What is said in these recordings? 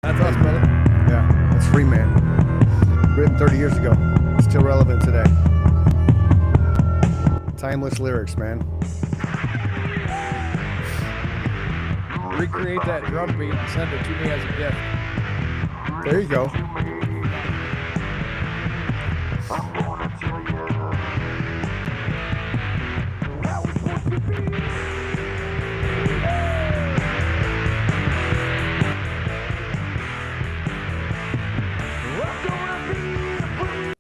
That's us, brother. Yeah, that's Free Man. Written 30 years ago. Still relevant today. Timeless lyrics, man. Recreate that drum beat and send it to me as a gift. There you go.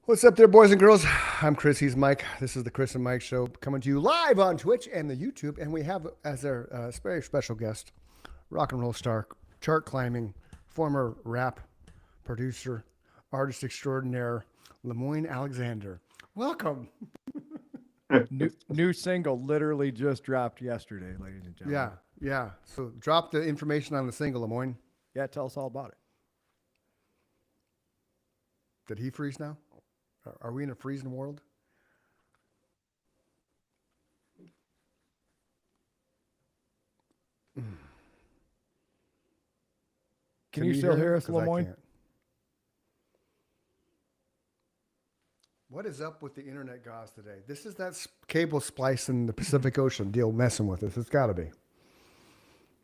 What's up there, boys and girls? I'm Chris. He's Mike. This is the Chris and Mike Show, coming to you live on Twitch and the YouTube. And we have as our very special guest, rock and roll star, chart climbing, former rap producer, artist extraordinaire, Lemoyne Alexander. Welcome. New single literally just dropped yesterday, ladies and gentlemen. Yeah. So drop the information on the single, Lemoyne. Yeah, tell us all about it. Did he freeze now? Are we in a freezing world? Can you still hear us, 'Cause I Lemoyne? can't. What is up with the internet gods today? This is that cable splice in the Pacific Ocean deal messing with us. It's got to be.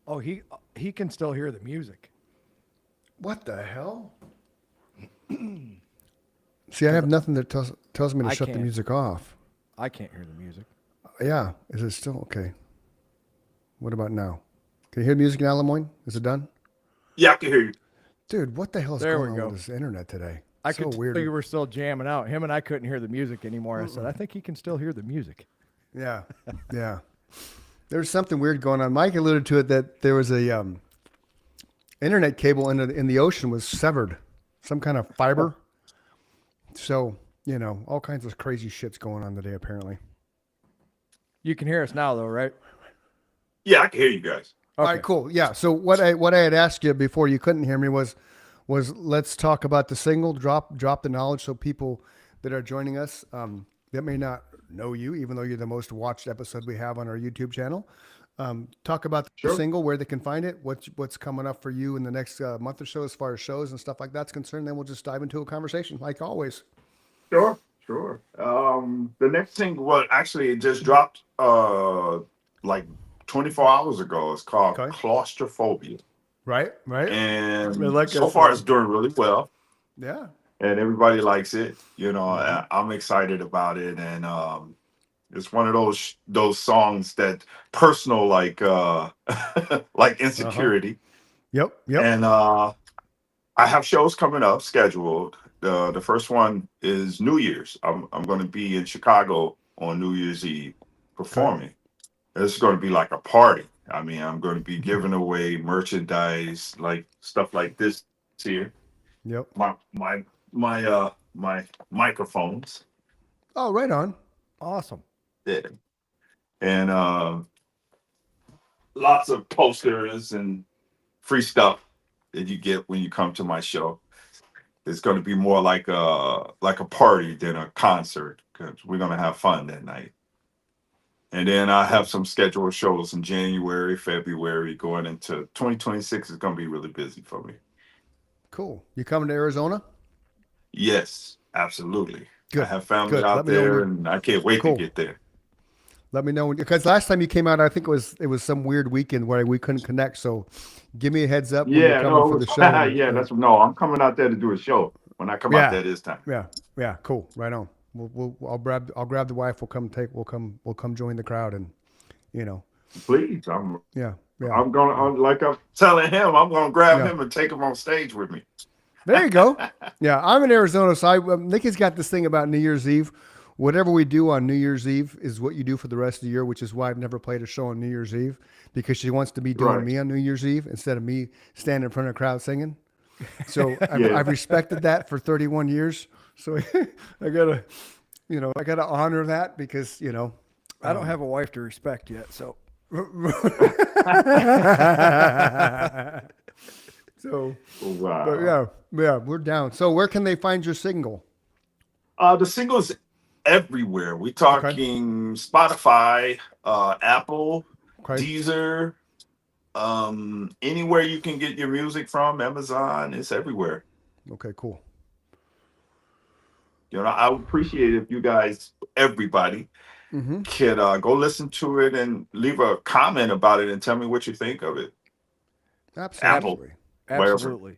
Oh, he can still hear the music. What the hell? See, I have nothing that tells me to shut the can't. music off. I can't hear the music. Yeah. Is it still okay? What about now? Can you hear the music now, Lemoyne? Is it done? Yeah, I can hear you. Dude, what the hell is There going we on go. with this internet today? I So could weird. tell you were still jamming out. Him and I couldn't hear the music anymore. I said, I think he can still hear the music. Yeah. There's something weird going on. Mike alluded to it that there was a internet cable in the ocean was severed, some kind of fiber. So, all kinds of crazy shit's going on today, apparently. You can hear us now, though, right? Yeah, I can hear you guys. All right, cool. Yeah. So what I had asked you before you couldn't hear me was let's talk about the single, drop the knowledge, so people that are joining us that may not know you, even though you're the most watched episode we have on our YouTube channel. Talk about the single, where they can find it, what's coming up for you in the next month or so as far as shows and stuff like that's concerned. Then we'll just dive into a conversation like always. Sure. The next single, well, actually, it just dropped like 24 hours ago. It's called Claustrophobia. Right. And like so it. far, it's doing really well. Yeah. And everybody likes it. I'm excited about it. And it's one of those songs that personal, like like Insecurity. Yep. And I have shows coming up scheduled. The first one is New Year's. I'm going to be in Chicago on New Year's Eve performing. It's going to be like a party. I mean, I'm going to be giving away merchandise, like stuff like this here. Yep. My microphones. Oh, right on. Awesome. Yeah. And lots of posters and free stuff that you get when you come to my show. It's going to be more like a party than a concert, because we're going to have fun that night. And then I have some scheduled shows in January, February, going into 2026 is going to be really busy for me. Cool. You coming to Arizona? Yes, absolutely. Good. I have family Good. out Let me know when there, you're- and I can't wait to get there. Let me know, because last time you came out, I think it was some weird weekend where we couldn't connect. So give me a heads up when you're coming for the show. I'm coming out there to do a show when I come out there this time. Yeah, cool. Right on. I'll grab the wife. We'll come join the crowd, and Please, yeah. I'm telling him, I'm gonna grab him and take him on stage with me. There you go. Yeah, I'm in Arizona, so Nikki's got this thing about New Year's Eve. Whatever we do on New Year's Eve is what you do for the rest of the year, which is why I've never played a show on New Year's Eve, because she wants to be doing me on New Year's Eve instead of me standing in front of a crowd singing. So I've respected that for 31 years. So I gotta honor that, because I don't have a wife to respect yet, so. So, wow. But yeah, we're down. So where can they find your single? The single's everywhere. We're talking Spotify, Apple, Deezer, Anywhere you can get your music from, Amazon, it's everywhere. Okay, cool. You know, I would appreciate if you guys, everybody, Mm-hmm. could go listen to it and leave a comment about it and tell me what you think of it. Absolutely. Wherever. Absolutely.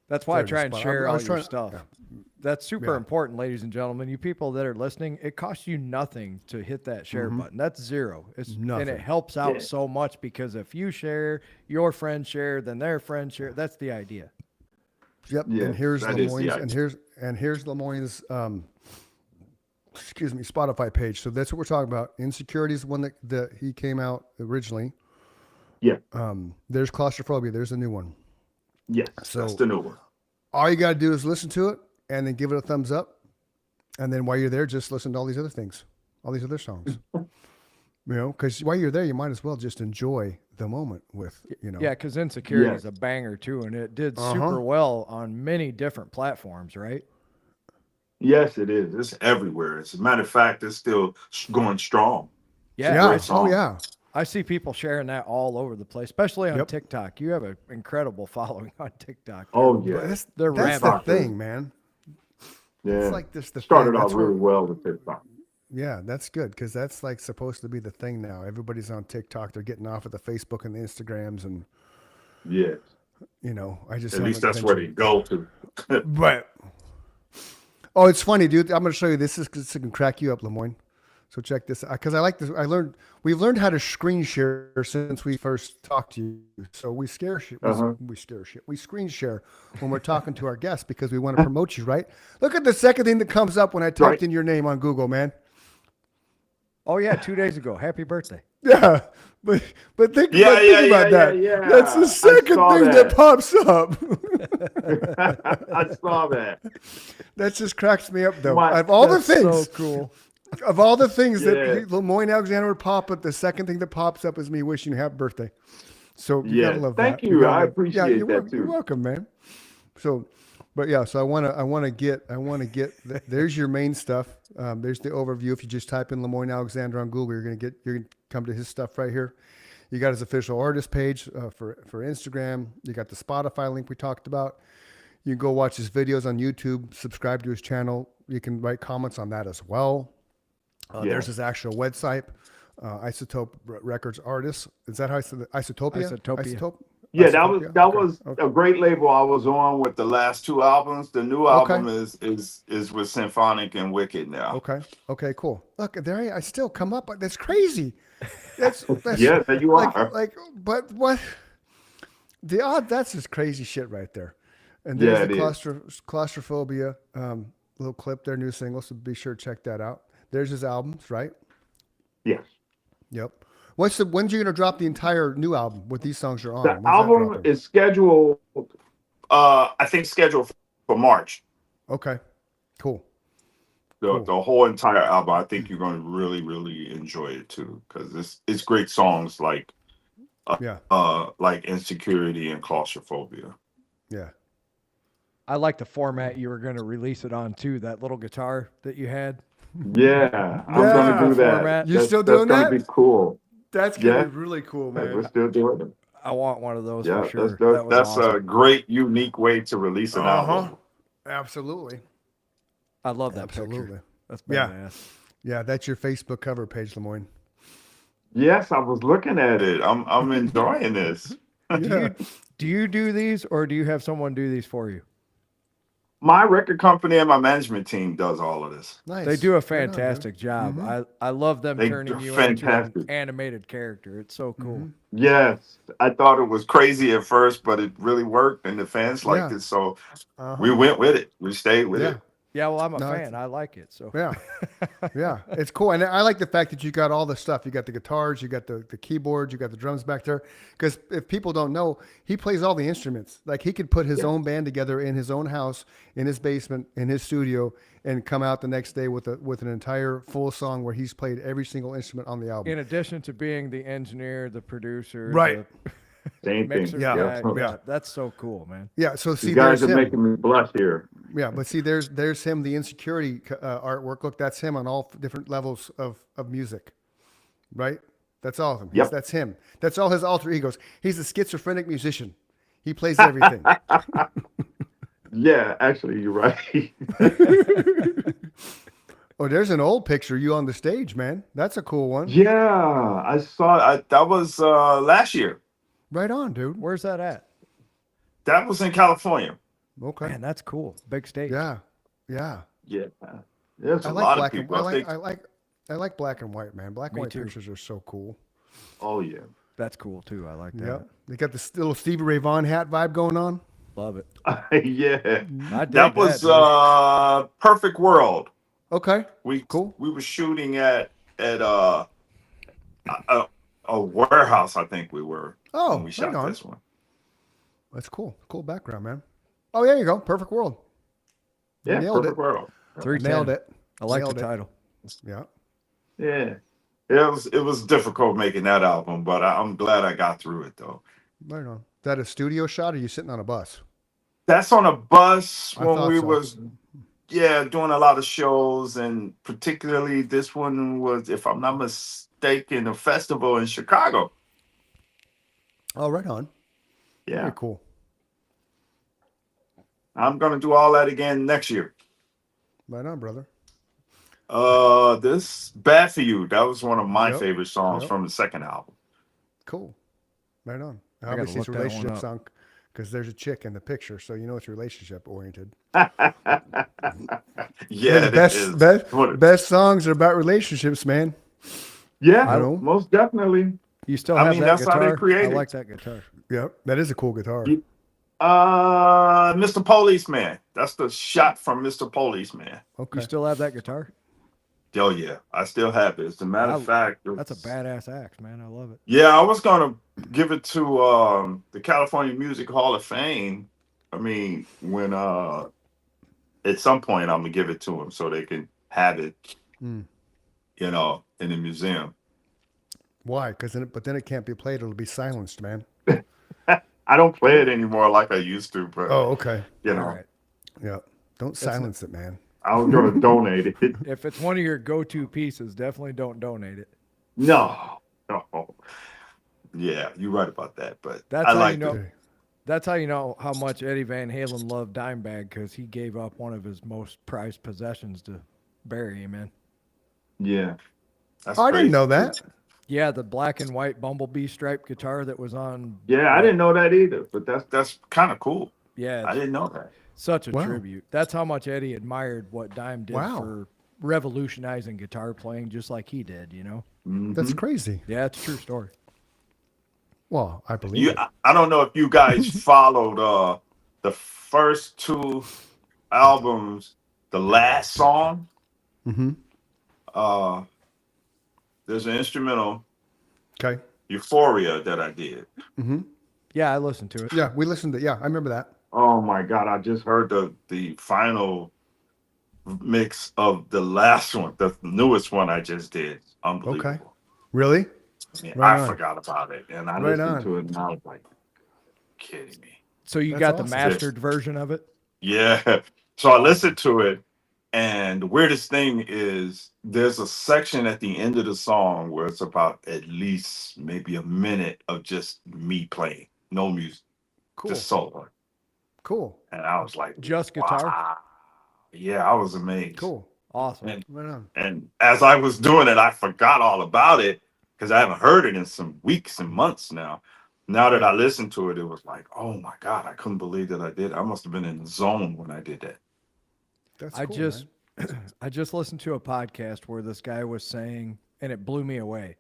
That's why I There it try is, and spot. share I all was your trying- stuff. yeah. That's super Yeah. important, ladies and gentlemen. You people that are listening, it costs you nothing to hit that share button. That's zero. It's and Nothing. it helps out Yeah. so much because if you share, your friends share, then their friends share. That's the idea. Yep. Yeah, and here's that is the Lemoyne's, and here's Lemoyne's excuse me, Spotify page. So that's what we're talking about. Insecurity is the one that he came out originally. Yeah. There's Claustrophobia. There's a new one. Yes, So- that's the new one. All you got to do is listen to it and then give it a thumbs up. And then while you're there, just listen to all these other things, all these other songs. Because while you're there, you might as well just enjoy the moment with, Yeah, because Insecurity Yes. is a banger too, and it did Uh-huh. super well on many different platforms, right? Yes, it is. It's everywhere. As a matter of fact, it's still going strong. Yeah, Yeah. I, Oh, song. yeah. I see people sharing that all over the place, especially on Yep. TikTok. You have an incredible following on TikTok. Oh But yeah, that's They're the rampant. thing, man. yeah. It's like this. The Started thing. off That's where- really well with TikTok. Yeah, that's good because that's like supposed to be the thing now. Everybody's on TikTok. They're getting off of the Facebook and the Instagrams, and Yeah, I just at least haven't that's where they ventured- go to. But oh, it's funny, dude. I'm going to show you this. This can crack you up, Lemoyne. So check this out because I like this. We've learned how to screen share since we first talked to you. So we scare shit. We scare shit. We screen share when we're talking to our guests because we want to promote you, right? Look at the second thing that comes up when I typed Right. in your name on Google, man. Oh yeah, 2 days ago. Happy birthday. Yeah, but think, Yeah, but think yeah, about yeah, that. yeah, yeah. That's the I second saw thing that that. pops up. I saw that. That just cracks me up, though. My- Of all the That's things, so cool. of all the things Yeah. that Lemoyne Alexander would pop up, the second thing that pops up is me wishing you happy birthday. So you Yeah, gotta love thank that. you. gotta I love- appreciate you're that, You're too. welcome, man. So, but yeah, so I want to get. There's your main stuff. There's the overview. If you just type in Lemoyne Alexander on Google, you're gonna come to his stuff right here. You got his official artist page for Instagram. You got the Spotify link we talked about. You can go watch his videos on YouTube. Subscribe to his channel. You can write comments on that as well. Yeah. There's his actual website, Isotope Records Artists. Is that how I said it? Isotopia? Isotopia. Isotope? Yeah, Isotopia? that Okay. was Okay. a great label I was on with the last two albums. The new Okay. album is with Symphonic and Wicked now. Okay. Okay. Cool. Look, there I still come up. That's crazy. That's Yeah, there you are. But what? That's just crazy shit right there. And Yeah, there's the it is. claustrophobia little clip, their new single. So be sure to check that out. There's his albums, right? Yes. Yep. When's you gonna drop the entire new album? What these songs are on? The When's that album dropping? is scheduled I think scheduled for March. Okay. Cool. The whole entire album. I think you're going to really, really enjoy it too, because it's great songs like Yeah. Insecurity and Claustrophobia. Yeah. I like the format you were going to release it on too. That little guitar that you had. Yeah, I'm Yeah. going to do that. Format. You still doing that's that? gonna be cool. That's Yeah. be really cool, We're still doing it. I want one of those Yeah, for sure. that's That was a awesome. great, unique way to release an album. Absolutely. I love that Absolutely. picture. That's Yeah. badass. Yeah, that's your Facebook cover page, Lemoyne. Yes, I was looking at it. I'm enjoying this. Yeah. Do you do these or do you have someone do these for you? My record company and my management team does all of this. Nice. They do a Right on, dude. fantastic job. I love them They turning do you into an fantastic. animated character. It's so cool. Mhm. Yes, I thought it was crazy at first, but it really worked, and the fans liked Yeah. it. So Uh-huh. we went with it. We stayed with Yeah. it. Yeah, well, I'm a No, it's- fan. I like it. So Yeah. Yeah. It's cool. And I like the fact that you got all the stuff. You got the guitars, you got the keyboards, you got the drums back there. Because if people don't know, he plays all the instruments. Like he could put his own band together in his own house, in his basement, in his studio, and come out the next day with an entire full song where he's played every single instrument on the album. in addition to being the engineer, the producer, Right. the Same mixer thing. Yeah. guy, Yeah. yeah, that's so cool, man. Yeah. So see, You guys there's are him. making me blush here. Yeah, but see, there's him, the Insecurity artwork. Look, that's him on all different levels of music, right? That's all of him. Yep. That's him. That's all his alter egos. He's a schizophrenic musician. He plays everything. Yeah, actually, you're right. Oh, there's an old picture of you on the stage, man. That's a cool one. Yeah, I saw. That was last year. Right on, dude. Where's that at? That was in California. Okay. Man, that's cool. Big stage. Yeah. Yeah. Yeah, there's I a like lot of black and people. I think. I like black and white, man. Black and Me white too. pictures are so cool. Oh yeah. That's cool too. I like that. Yep. They got this little Stevie Ray Vaughan hat vibe going on. Love it. Yeah, I dig that was dude. Perfect World. Okay. We Cool. We were shooting at a warehouse. I think we were. Oh, when we shot right on. this one. That's cool. Cool background, man. Oh, there you go. Perfect world. You Yeah, nailed Perfect it. World. 310. Nailed it. I like Nailed the it. title. Yeah. Yeah, it was difficult making that album, but I'm glad I got through it though. Right on. Is that a studio shot or are you sitting on a bus? That's on a bus I when thought we so. was doing a lot of shows, and particularly this one was, if I'm not mistaken, a festival in Chicago. Oh, right on. Yeah, Very cool. I'm gonna do all that again next year. Right on, brother. This Bad For You, that was one of my Yep. favorite songs Yep. from the second album. Cool. Right on. gotta Obviously, it's a look that one relationship up. song because there's a chick in the picture, so you know it's relationship oriented. Yeah, the best, it is. best, What- best songs are about relationships, man. yeah, I know. most definitely. You still I have mean, that that's how they guitar? I created. like that guitar. Yep, that is a cool guitar. You- Mr. Policeman. That's the shot from Mr. Policeman. Okay. You still have that guitar? Oh yeah, I still have it. As a matter of fact, That's a badass axe, man. I love it. Yeah, I was gonna give it to the California Music Hall of Fame. I mean, when at some point I'm gonna give it to them so they can have it, Mm. you know, in the museum. Why? But then it can't be played. It'll be silenced, man. I don't play it anymore like I used to, but Oh, okay. you know, All right. Yeah. Don't silence it, man. I was gonna donate it. If it's one of your go-to pieces, definitely don't donate it. No. Yeah, you're right about that, but That's I how like you know. Okay. That's how you know how much Eddie Van Halen loved Dimebag, because he gave up one of his most prized possessions to bury him in. Yeah. That's Oh, I didn't crazy. know that. Yeah, the black and white Bumblebee striped guitar that was on. Yeah, I didn't know that either, but that's kind of cool. Yeah, I didn't know that. such a Wow. tribute. That's how much Eddie admired what Dime did Wow. for revolutionizing guitar playing, just like he did. You know. That's crazy. Yeah, it's a true story. Well, I believe it. I don't know if you guys followed the first two albums, the last song. Mm-hmm. There's an instrumental, Okay. Euphoria, that I did. Mm-hmm. Yeah, I listened to it. Yeah, we listened to. Yeah, I remember that. Oh my God! I just heard the final mix of the last one, the newest one I just did. Unbelievable. Really? Yeah, Right I on. forgot about it, and I Right listened on. to it, and I was like, "Kidding me?" So you That's got the awesome. mastered version of it? Yeah. So I listened to it, and the weirdest thing is there's a section at the end of the song where it's about at least maybe a minute of just me playing, no music, Cool. just solo. Cool. And I was like, Just guitar? wow. Yeah, I was amazed. Cool. Awesome. And, Right on. and as I was doing it, I forgot all about it because I haven't heard it in some weeks and months now. Now that I listened to it, it was like, oh my God, I couldn't believe that I did. I must have been in the zone when I did that. That's I cool, just man. I just listened to a podcast where this guy was saying, and it blew me away,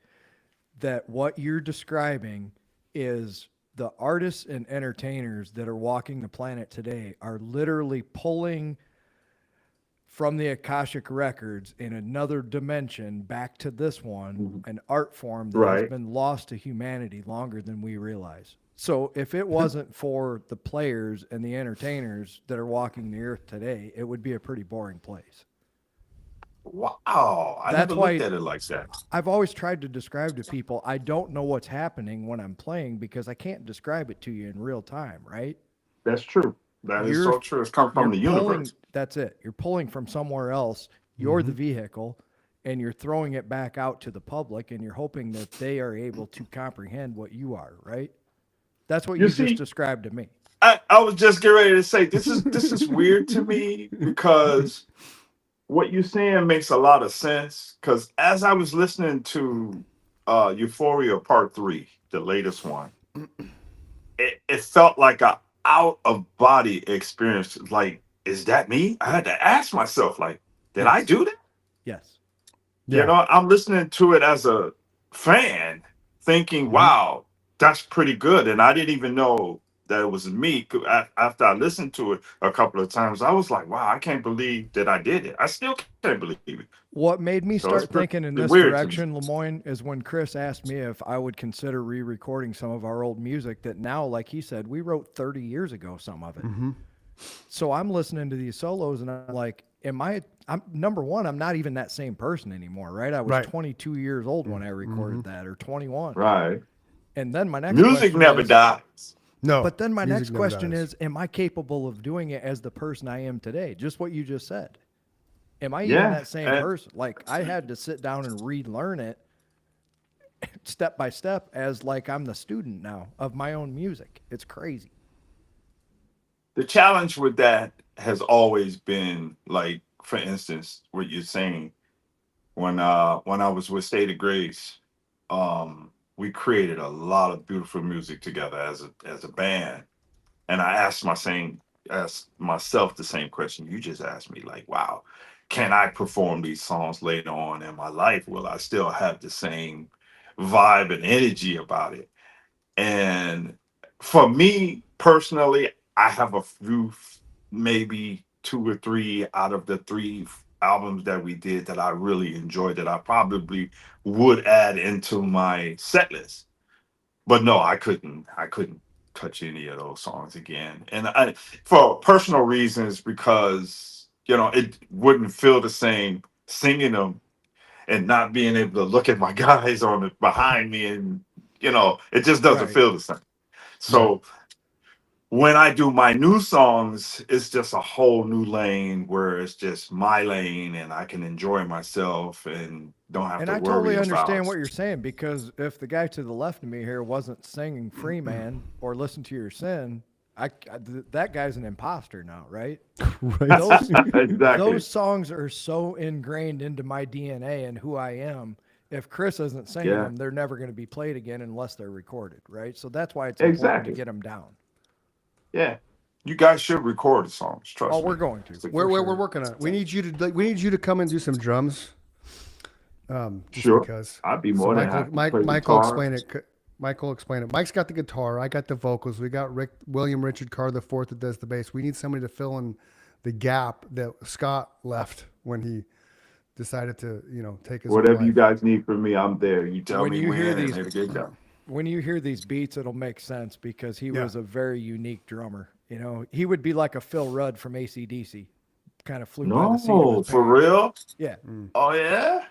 that what you're describing is the artists and entertainers that are walking the planet today are literally pulling from the Akashic records in another dimension back to this one, an art form that has Right. been lost to humanity longer than we realize. So if it wasn't for the players and the entertainers that are walking the earth today, it would be a pretty boring place. Wow. I That's never why- looked at it like that. I've always tried to describe to people, I don't know what's happening when I'm playing because I can't describe it to you in real time, right? That's true. That is You're- so true. It's come from the You're pulling- universe. That's it. You're pulling from somewhere else. You're the vehicle, and you're throwing it back out to the public, and you're hoping that they are able to comprehend what you are, right? That's what You you see, just described to me. I was just getting ready to say this is weird to me because what you're saying makes a lot of sense. Because as I was listening to Euphoria Part 3, the latest one, it felt like a out of body experience. Like, is that me? I had to ask myself, like, did I Yes. do that? Yes. You know, I'm listening to it as a fan, thinking, wow, that's pretty good. And I didn't even know that it was me. After I listened to it a couple of times, I was like, wow, I can't believe that I did it. I still can't believe it. What made me So it's start thinking in pretty this weird to me. direction, Lemoyne, is when Chris asked me if I would consider re-recording some of our old music that now, like he said, we wrote 30 years ago, some of it. So I'm listening to these solos and I'm like, I'm number one, I'm not even that same person anymore, right? I was Right. 22 years old when I recorded that, or 21. Right. And then my next Music question never is, dies. No. but then my music next never question dies. is, am I capable of doing it as the person I am today? Just what you just said. Am I even Yeah. that same person? Like, I had to sit down and relearn it step by step as like I'm the student now of my own music. It's crazy. The challenge with that has always been, like, for instance, what you're saying, when I was with State of Grace, we created a lot of beautiful music together as a band. And I asked myself the same question you just asked me, like, wow, can I perform these songs later on in my life? Will I still have the same vibe and energy about it? And for me personally, I have a few, maybe two or three out of the three albums that we did that I really enjoyed that I probably would add into my set list. But no, I couldn't touch any of those songs again. And for personal reasons, because it wouldn't feel the same singing them and not being able to look at my guys on the behind me, and it just doesn't Right. feel the same. So when I do my new songs, it's just a whole new lane where it's just my lane and I can enjoy myself and don't have And to I worry totally about. understand what you're saying, because if the guy to the left of me here wasn't singing Free Man or Listen to Your Sin, that guy's an imposter now, right? Right. Those, Exactly. those songs are so ingrained into my DNA and who I am. If Chris isn't singing Yeah. them, they're never going to be played again unless they're recorded, right? So that's why it's important Exactly. to get them down. Yeah. You guys should record the songs. Trust Oh, me. we're going to. It's a- We're sure. working on it. We need you to come and do some drums. Just Sure. because. I'd be more than Michael, happy to play Michael guitar. explain it. Michael explain it. Mike's got the guitar. I got the vocals. We got William Richard Carr the fourth that does the bass. We need somebody to fill in the gap that Scott left when he decided to, take his own Whatever you life. guys need from me, I'm there. You tell When me you hear when, and these- it'll get done. When you hear these beats, it'll make sense because he Yeah. was a very unique drummer. He would be like a Phil Rudd from AC/DC, kind of flew by the seat of No, his for pants. real? Yeah. Oh yeah.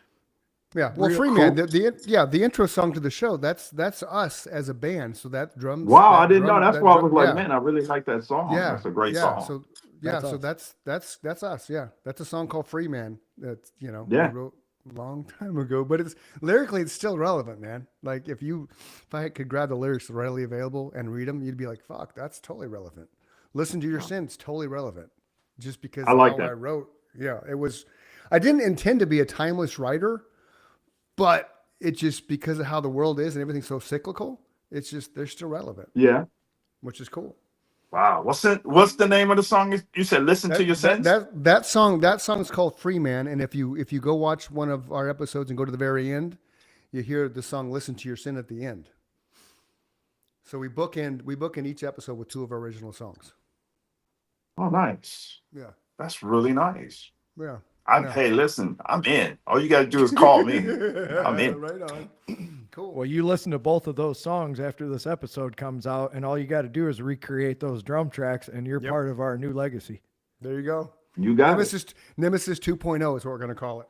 Yeah, well, Real Freeman, cool. the intro song to the show. That's us as a band. So that drums. Wow, that I didn't drum- know. That's that why I drum- was like, yeah. man, I really like that song. Yeah, That's a great yeah. song. So That's that's us. Yeah, that's a song called "Free Man." That's Yeah. we wrote a long time ago, but it's lyrically it's still relevant, man. Like if I could grab the lyrics readily available and read them, you'd be like, "Fuck, that's totally relevant." Listen to Your Sins, totally relevant. Just because I like how that. I wrote, yeah, it was. I didn't intend to be a timeless writer, but it just because of how the world is and everything's so cyclical, it's just they're still relevant, Yeah. which is cool. Wow. What's the name of the song? You said "Listen to Your Sins." That song is called "Free Man," and if you go watch one of our episodes and go to the very end, you hear the song "Listen to Your Sin" at the end. So we bookend each episode with two of our original songs. Oh, nice. Yeah, That's really nice. yeah. Hey, listen, I'm in. All you got to do is call me. I'm in. Right on. Cool. Well, you listen to both of those songs after this episode comes out, and all you got to do is recreate those drum tracks, and you're Yep. part of our new legacy. There you go. You got it. Nemesis 2.0 is what we're going to call it.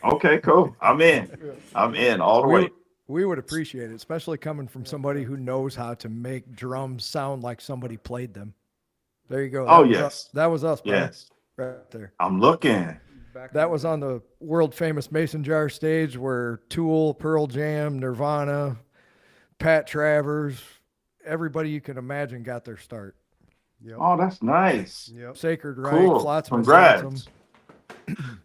Okay, cool. I'm in. I'm in all the way. We would appreciate it, especially coming from somebody who knows how to make drums sound like somebody played them. There you go. Oh, was yes. us. That was us, bro. Yes. Right there. I'm looking. That was on the world famous Mason Jar stage where Tool, Pearl Jam, Nirvana, Pat Travers, everybody you can imagine got their start. Yep. Oh, that's nice. Yep. Sacred Right, Cool. Flotsam and Congrats. Jetsam.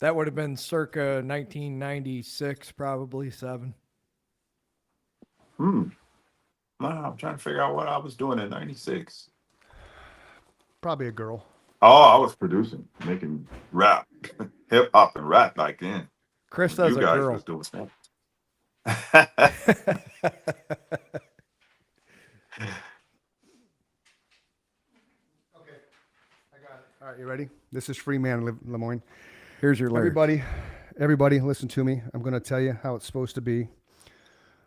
That would have been circa 1996, probably 7. Wow, I'm trying to figure out what I was doing in '96. Probably a girl. Oh, I was producing, making rap, hip hop and rap back then. Chris When does a you guys girl. was doing that. All right, you ready? This is Freeman Lemoyne. Here's your lyric. Everybody, listen to me. I'm going to tell you how it's supposed to be.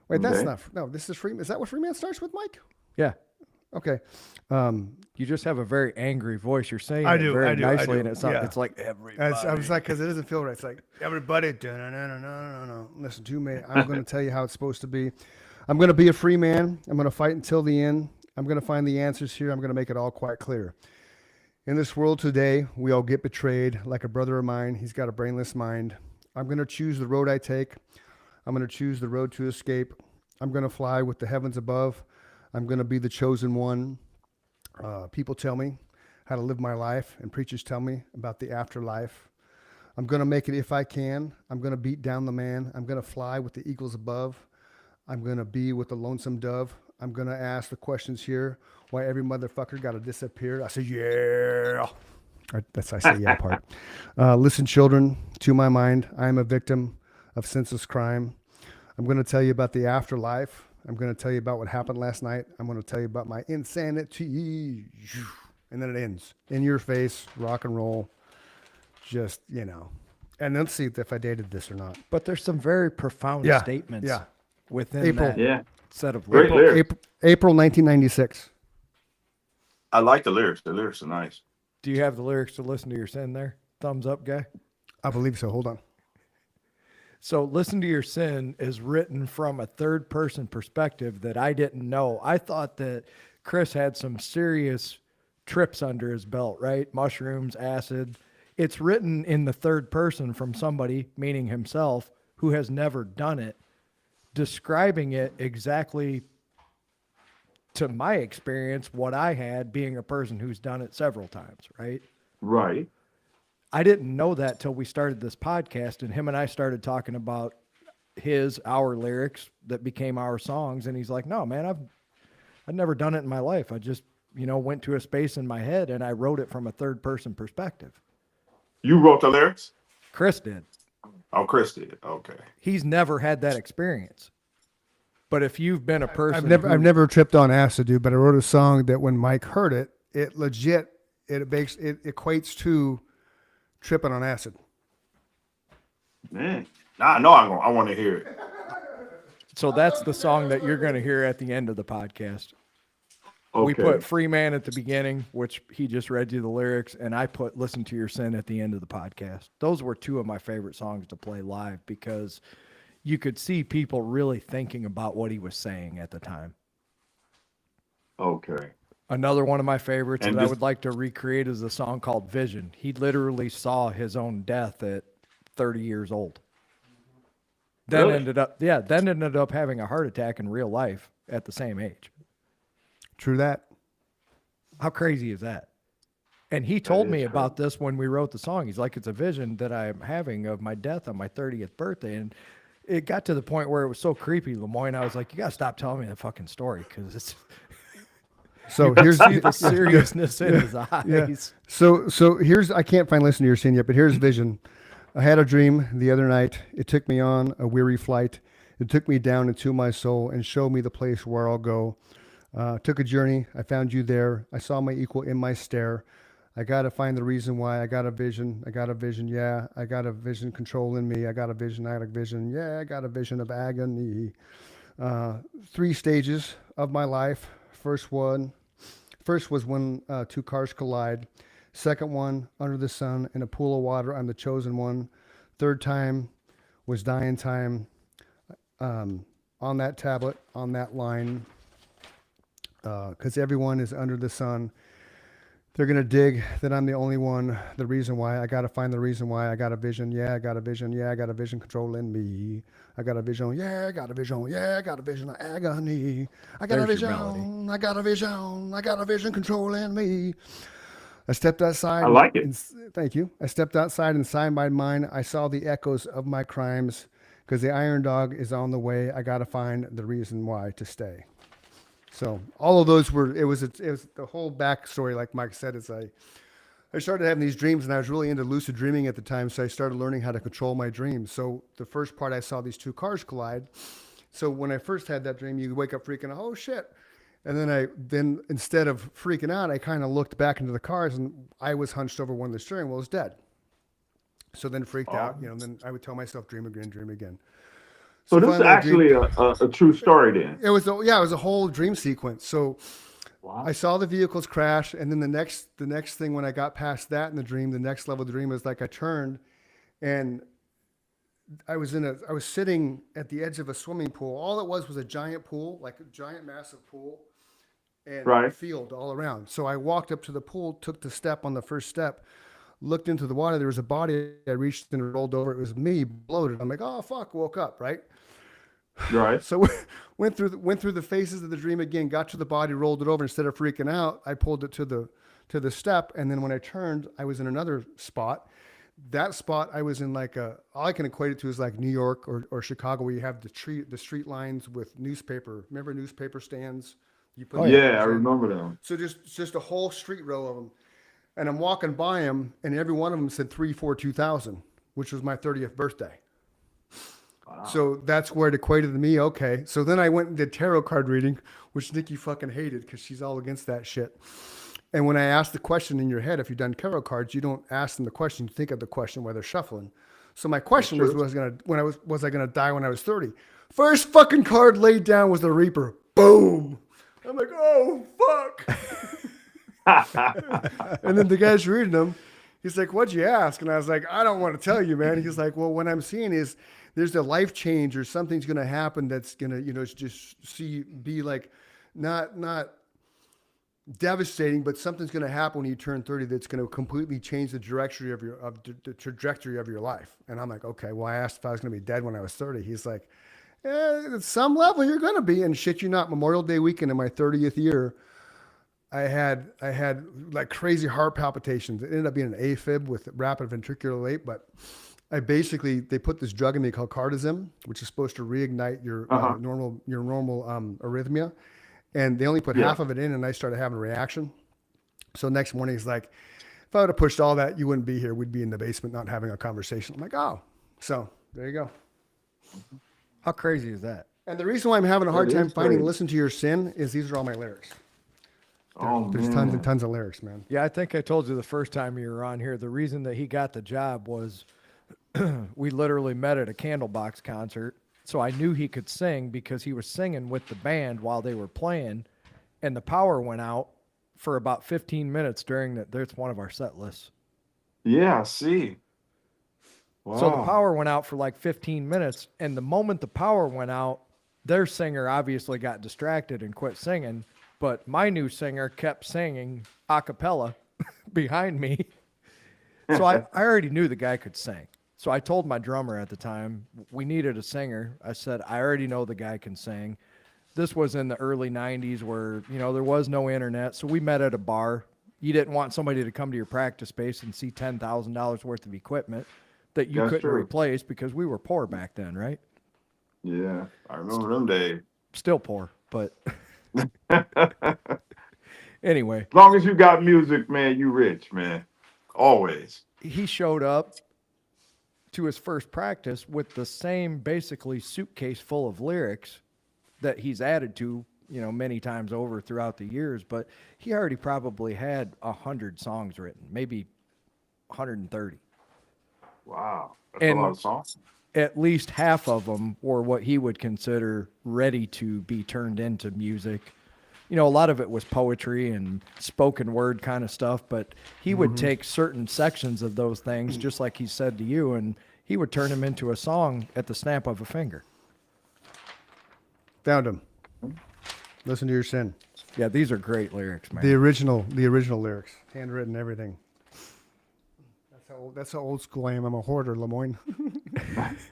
Wait, that's Okay. not. No, this is Freeman. Is that what Freeman starts with, Mike? Yeah. Okay. You just have a very angry voice. You're saying I it do, very I do, I nicely, do. and it's not, Yeah. it's like everybody. I was like, because it doesn't feel right. It's like, everybody, no. Listen to me. I'm going to tell you how it's supposed to be. I'm going to be a free man. I'm going to fight until the end. I'm going to find the answers here. I'm going to make it all quite clear. In this world today, we all get betrayed. Like a brother of mine, he's got a brainless mind. I'm going to choose the road I take. I'm going to choose the road to escape. I'm going to fly with the heavens above. I'm going to be the chosen one. People tell me how to live my life, and preachers tell me about the afterlife. I'm going to make it if I can. I'm going to beat down the man. I'm going to fly with the eagles above. I'm going to be with the lonesome dove. I'm going to ask the questions here. Why every motherfucker got to disappear? I say, yeah. I say yeah part. Listen, children, to my mind, I am a victim of senseless crime. I'm going to tell you about the afterlife. I'm going to tell you about what happened last night. I'm going to tell you about my insanity. And then it ends. In your face, rock and roll. Just, And let's see if I dated this or not. But there's some very profound Yeah, statements yeah. within April. that Yeah, set of great lyrics. lyrics. April 1996. I like the lyrics. The lyrics are nice. Do you have the lyrics to Listen to Your Sin there? Thumbs up, guy. I believe so. Hold on. So Listen to Your Sin is written from a third person perspective that I didn't know. I thought that Chris had some serious trips under his belt, right? Mushrooms, acid. It's written in the third person from somebody, meaning himself, who has never done it, describing it exactly to my experience, what I had being a person who's done it several times, right? Right. I didn't know that till we started this podcast, and him and I started talking about our lyrics that became our songs. And he's like, no, man, I've never done it in my life. I just, went to a space in my head and I wrote it from a third person perspective. You wrote the lyrics? Chris did. Oh, Chris did. Okay. He's never had that experience. But if you've been a person, I've never tripped on acid, dude, but I wrote a song that when Mike heard it, it equates to tripping on acid. Man, now I know I want to hear it. So that's the song that you're going to hear at the end of the podcast. Okay. We put Free Man at the beginning, which he just read you the lyrics, and I put Listen to Your Sin at the end of the podcast. Those were two of my favorite songs to play live because you could see people really thinking about what he was saying at the time. Okay. Another one of my favorites And that I this- would like to recreate is a song called Vision. He literally saw his own death at 30 years old. Then Really? ended up having a heart attack in real life at the same age. True that. How crazy is that? And he told me is about this when we wrote the song. He's like, it's a vision that I'm having of my death on my 30th birthday. And it got to the point where it was so creepy, Lemoyne. I was like, you got to stop telling me that fucking story because it's So here's see the seriousness in his eyes. Yeah. So here's, I can't find Listen to Your Sin yet, but here's vision. I had a dream the other night. It took me on a weary flight. It took me down into my soul and showed me the place where I'll go. Took a journey. I found you there. I saw my equal in my stare. I got to find the reason why. I got a vision. I got a vision. Yeah. I got a vision controlling me. I got a vision. I got a vision. Yeah. I got a vision of agony. 3 stages of my life. First was when 2 cars collide. Second one, under the sun in a pool of water. I'm the chosen one. Third time was dying time. On that tablet, on that line, because everyone is under the sun. They're going to dig that I'm the only one. The reason why. I got to find the reason why. I got a vision. Yeah, I got a vision. Yeah, I got a vision controlling me. I got a vision. Yeah, I got a vision. Yeah, I got a vision. Agony. I got a There's your vision. I got a vision. I got a vision controlling me. I stepped outside. I like it. Thank you. I stepped outside inside my mind. I saw the echoes of my crimes because the Iron Dog is on the way. I got to find the reason why to stay. So all of those were, it was the whole backstory. Like Mike said, is I started having these dreams and I was really into lucid dreaming at the time. So I started learning how to control my dreams. So the first part, I saw these two cars collide. So when I first had that dream, you wake up freaking, oh shit. And then instead of freaking out, I kind of looked back into the cars and I was hunched over one of the steering wheels dead. So then freaked out, then I would tell myself, dream again, dream again. So this is actually a true story then. It was a whole dream sequence. So Wow. I saw the vehicles crash, and then the next thing when I got past that in the dream, the next level of the dream was like I turned, and I was sitting at the edge of a swimming pool. All it was a giant pool, like a giant massive pool, and a Right. field all around. So I walked up to the pool, took the step on the first step, looked into the water. There was a body. I reached and rolled over. It was me, bloated. I'm like, oh fuck, woke up, right? Right. So went through the phases of the dream again, got to the body, rolled it over. Instead of freaking out, I pulled it to the step, and then when I turned, I was in another spot. That spot I was in all I can equate it to is like New York or Chicago, where you have the street lines with newspaper. Remember newspaper stands? You put Yeah, I remember them. So just a whole street row of them, and I'm walking by them, and every one of them said 3/4/2000, which was my 30th birthday. Wow. So that's where it equated to me. Okay. So then I went and did tarot card reading, which Nikki fucking hated because she's all against that shit. And when I asked the question in your head, if you've done tarot cards, you don't ask them the question, you think of the question while they're shuffling. So my question was I gonna die when I was 30? First fucking card laid down was the Reaper. Boom. I'm like, oh fuck. And then the guy's reading them. He's like, what'd you ask? And I was like, I don't want to tell you, man. He's like, well, what I'm seeing is there's a life change or something's going to happen that's going to, just be like, not devastating, but something's going to happen when you turn 30 that's going to completely change the trajectory of the trajectory of your life. And I'm like, okay, well, I asked if I was going to be dead when I was 30. He's like, at some level you're going to be. And shit you not, Memorial Day weekend in my 30th year, I had like crazy heart palpitations. It ended up being an AFib with rapid ventricular rate, but they put this drug in me called Cardizem, which is supposed to reignite your normal arrhythmia. And they only put half of it in, and I started having a reaction. So next morning, he's like, if I would have pushed all that, you wouldn't be here. We'd be in the basement not having a conversation. I'm like, oh. So there you go. How crazy is that? And the reason why I'm having a hard time finding crazy. Listen to Your Sin is these are all my lyrics. There's tons and tons of lyrics, man. Yeah, I think I told you the first time you were on here, the reason that he got the job was we literally met at a Candlebox concert. So I knew he could sing because he was singing with the band while they were playing, and the power went out for about 15 minutes during that. That's one of our set lists. Yeah, I see. Wow. So the power went out for like 15 minutes, and the moment the power went out, their singer obviously got distracted and quit singing, but my new singer kept singing a cappella behind me. So I already knew the guy could sing. So I told my drummer at the time, we needed a singer. I said, I already know the guy can sing. This was in the early 90s where, there was no internet. So we met at a bar. You didn't want somebody to come to your practice space and see $10,000 worth of equipment that you That's couldn't true. replace because we were poor back then, right? Yeah, I remember them days. Still poor, but anyway. As long as you got music, man, you rich, man. Always. He showed up to his first practice with the same basically suitcase full of lyrics that he's added to, many times over throughout the years, but he already probably had 100 songs written, maybe 130. Wow. That's And a lot of songs. at least half of them were what he would consider ready to be turned into music. A lot of it was poetry and spoken word kind of stuff, but he would take certain sections of those things, just like he said to you, and he would turn them into a song at the snap of a finger. Found him. Listen to your sin. Yeah, these are great lyrics, man. The original lyrics, handwritten, everything. That's how old school I am. I'm a hoarder, Lemoyne.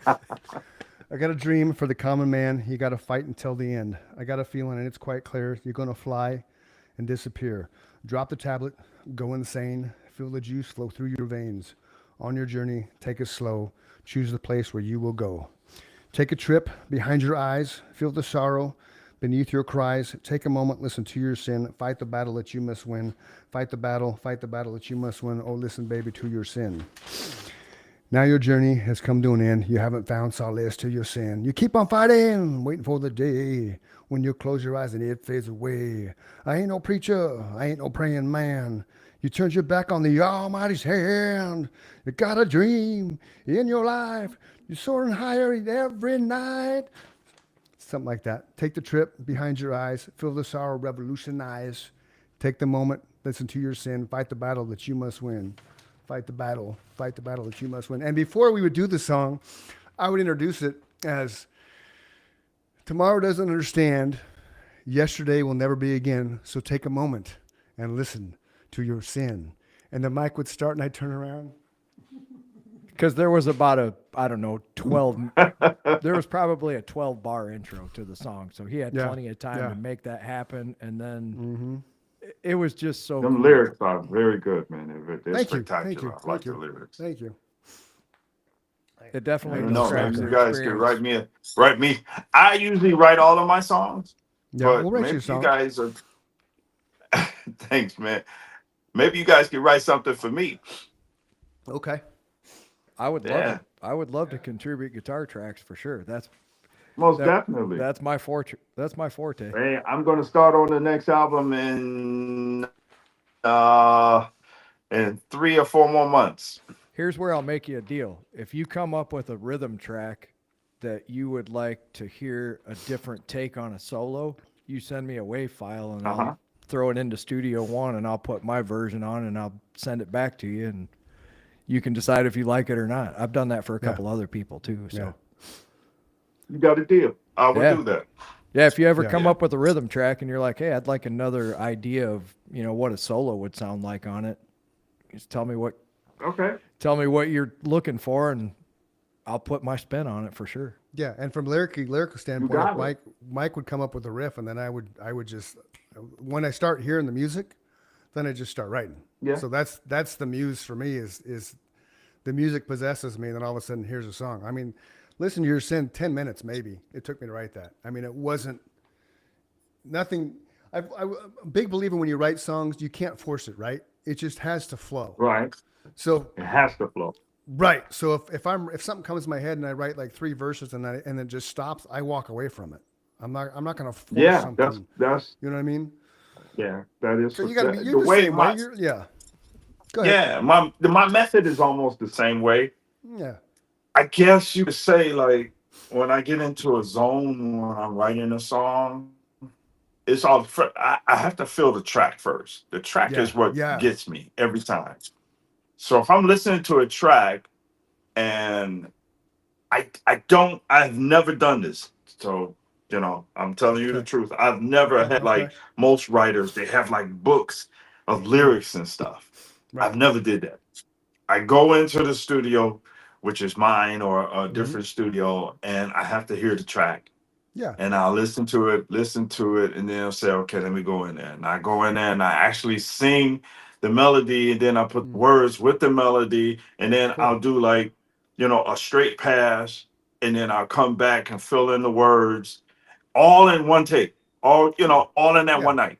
I got a dream for the common man. You got to fight until the end. I got a feeling, and it's quite clear, you're going to fly and disappear. Drop the tablet, go insane. Feel the juice flow through your veins. On your journey, take it slow. Choose the place where you will go. Take a trip behind your eyes. Feel the sorrow beneath your cries. Take a moment, listen to your sin. Fight the battle that you must win. Fight the battle that you must win. Oh, listen, baby, to your sin. Now your journey has come to an end. You haven't found solace to your sin. You keep on fighting, waiting for the day when you close your eyes and it fades away. I ain't no preacher. I ain't no praying man. You turned your back on the Almighty's hand. You got a dream in your life. You're soaring higher every night. Something like that. Take the trip behind your eyes. Feel the sorrow revolutionize. Take the moment. Listen to your sin. Fight the battle that you must win. Fight the battle that you must win. And before we would do the song, I would introduce it as tomorrow doesn't understand. Yesterday will never be again. So take a moment and listen to your sin. And the mic would start and I'd turn around. Because there was about 12, there was probably a 12 bar intro to the song. So he had plenty of time to make that happen. And then it was just so Them cool. lyrics are very good, man. They're Thank you. spectacular. Thank you. I like the lyrics. Thank you. It definitely No, man, describes you the guys can experience. write me. I usually write all of my songs, Yeah, but we'll write maybe you a song. you guys are. Thanks, man. Maybe you guys can write something for me. Okay. I would love Yeah. it. I would love to contribute guitar tracks for sure. Most definitely. That's my forte. That's my forte. Hey, I'm going to start on the next album in 3 or 4 more months. Here's where I'll make you a deal. If you come up with a rhythm track that you would like to hear a different take on a solo, you send me a WAV file and I'll throw it into Studio One and I'll put my version on and I'll send it back to you and you can decide if you like it or not. I've done that for a couple other people too. So You got a deal. I will do that. yeah, if you ever come up with a rhythm track and you're like, hey, I'd like another idea of, what a solo would sound like on it, just tell me what you're looking for and I'll put my spin on it for sure. Yeah, and from lyrical standpoint, Mike would come up with a riff, and then I would just, when I start hearing the music, then I just start writing. Yeah. So that's the muse for me is the music possesses me, and then all of a sudden here's a song. I mean, listen to your sin, 10 minutes maybe it took me to write that. I mean, it wasn't nothing. I'm a big believer when you write songs, you can't force it, right? It just has to flow. Right. So it has to flow. Right. So if something comes to my head and I write like 3 verses and it just stops, I walk away from it. I'm not going to force something. That's you know what I mean? Yeah, that is. So you got to be the way same my way. Go ahead. yeah my method is almost the same way. Yeah. I guess you could say like when I get into a zone when I'm writing a song, it's all I have to feel the track first. The track is what gets me every time. So if I'm listening to a track and I've never done this. So, I'm telling you the truth. I've never had like most writers, they have like books of lyrics and stuff. Right. I've never did that. I go into the studio, which is mine or a different studio, and I have to hear the track. Yeah. And I'll listen to it, and then I'll say, okay, let me go in there. And I go in there and I actually sing the melody, and then I put words with the melody, and then I'll do like, a straight pass, and then I'll come back and fill in the words, all in one take, all in that one night.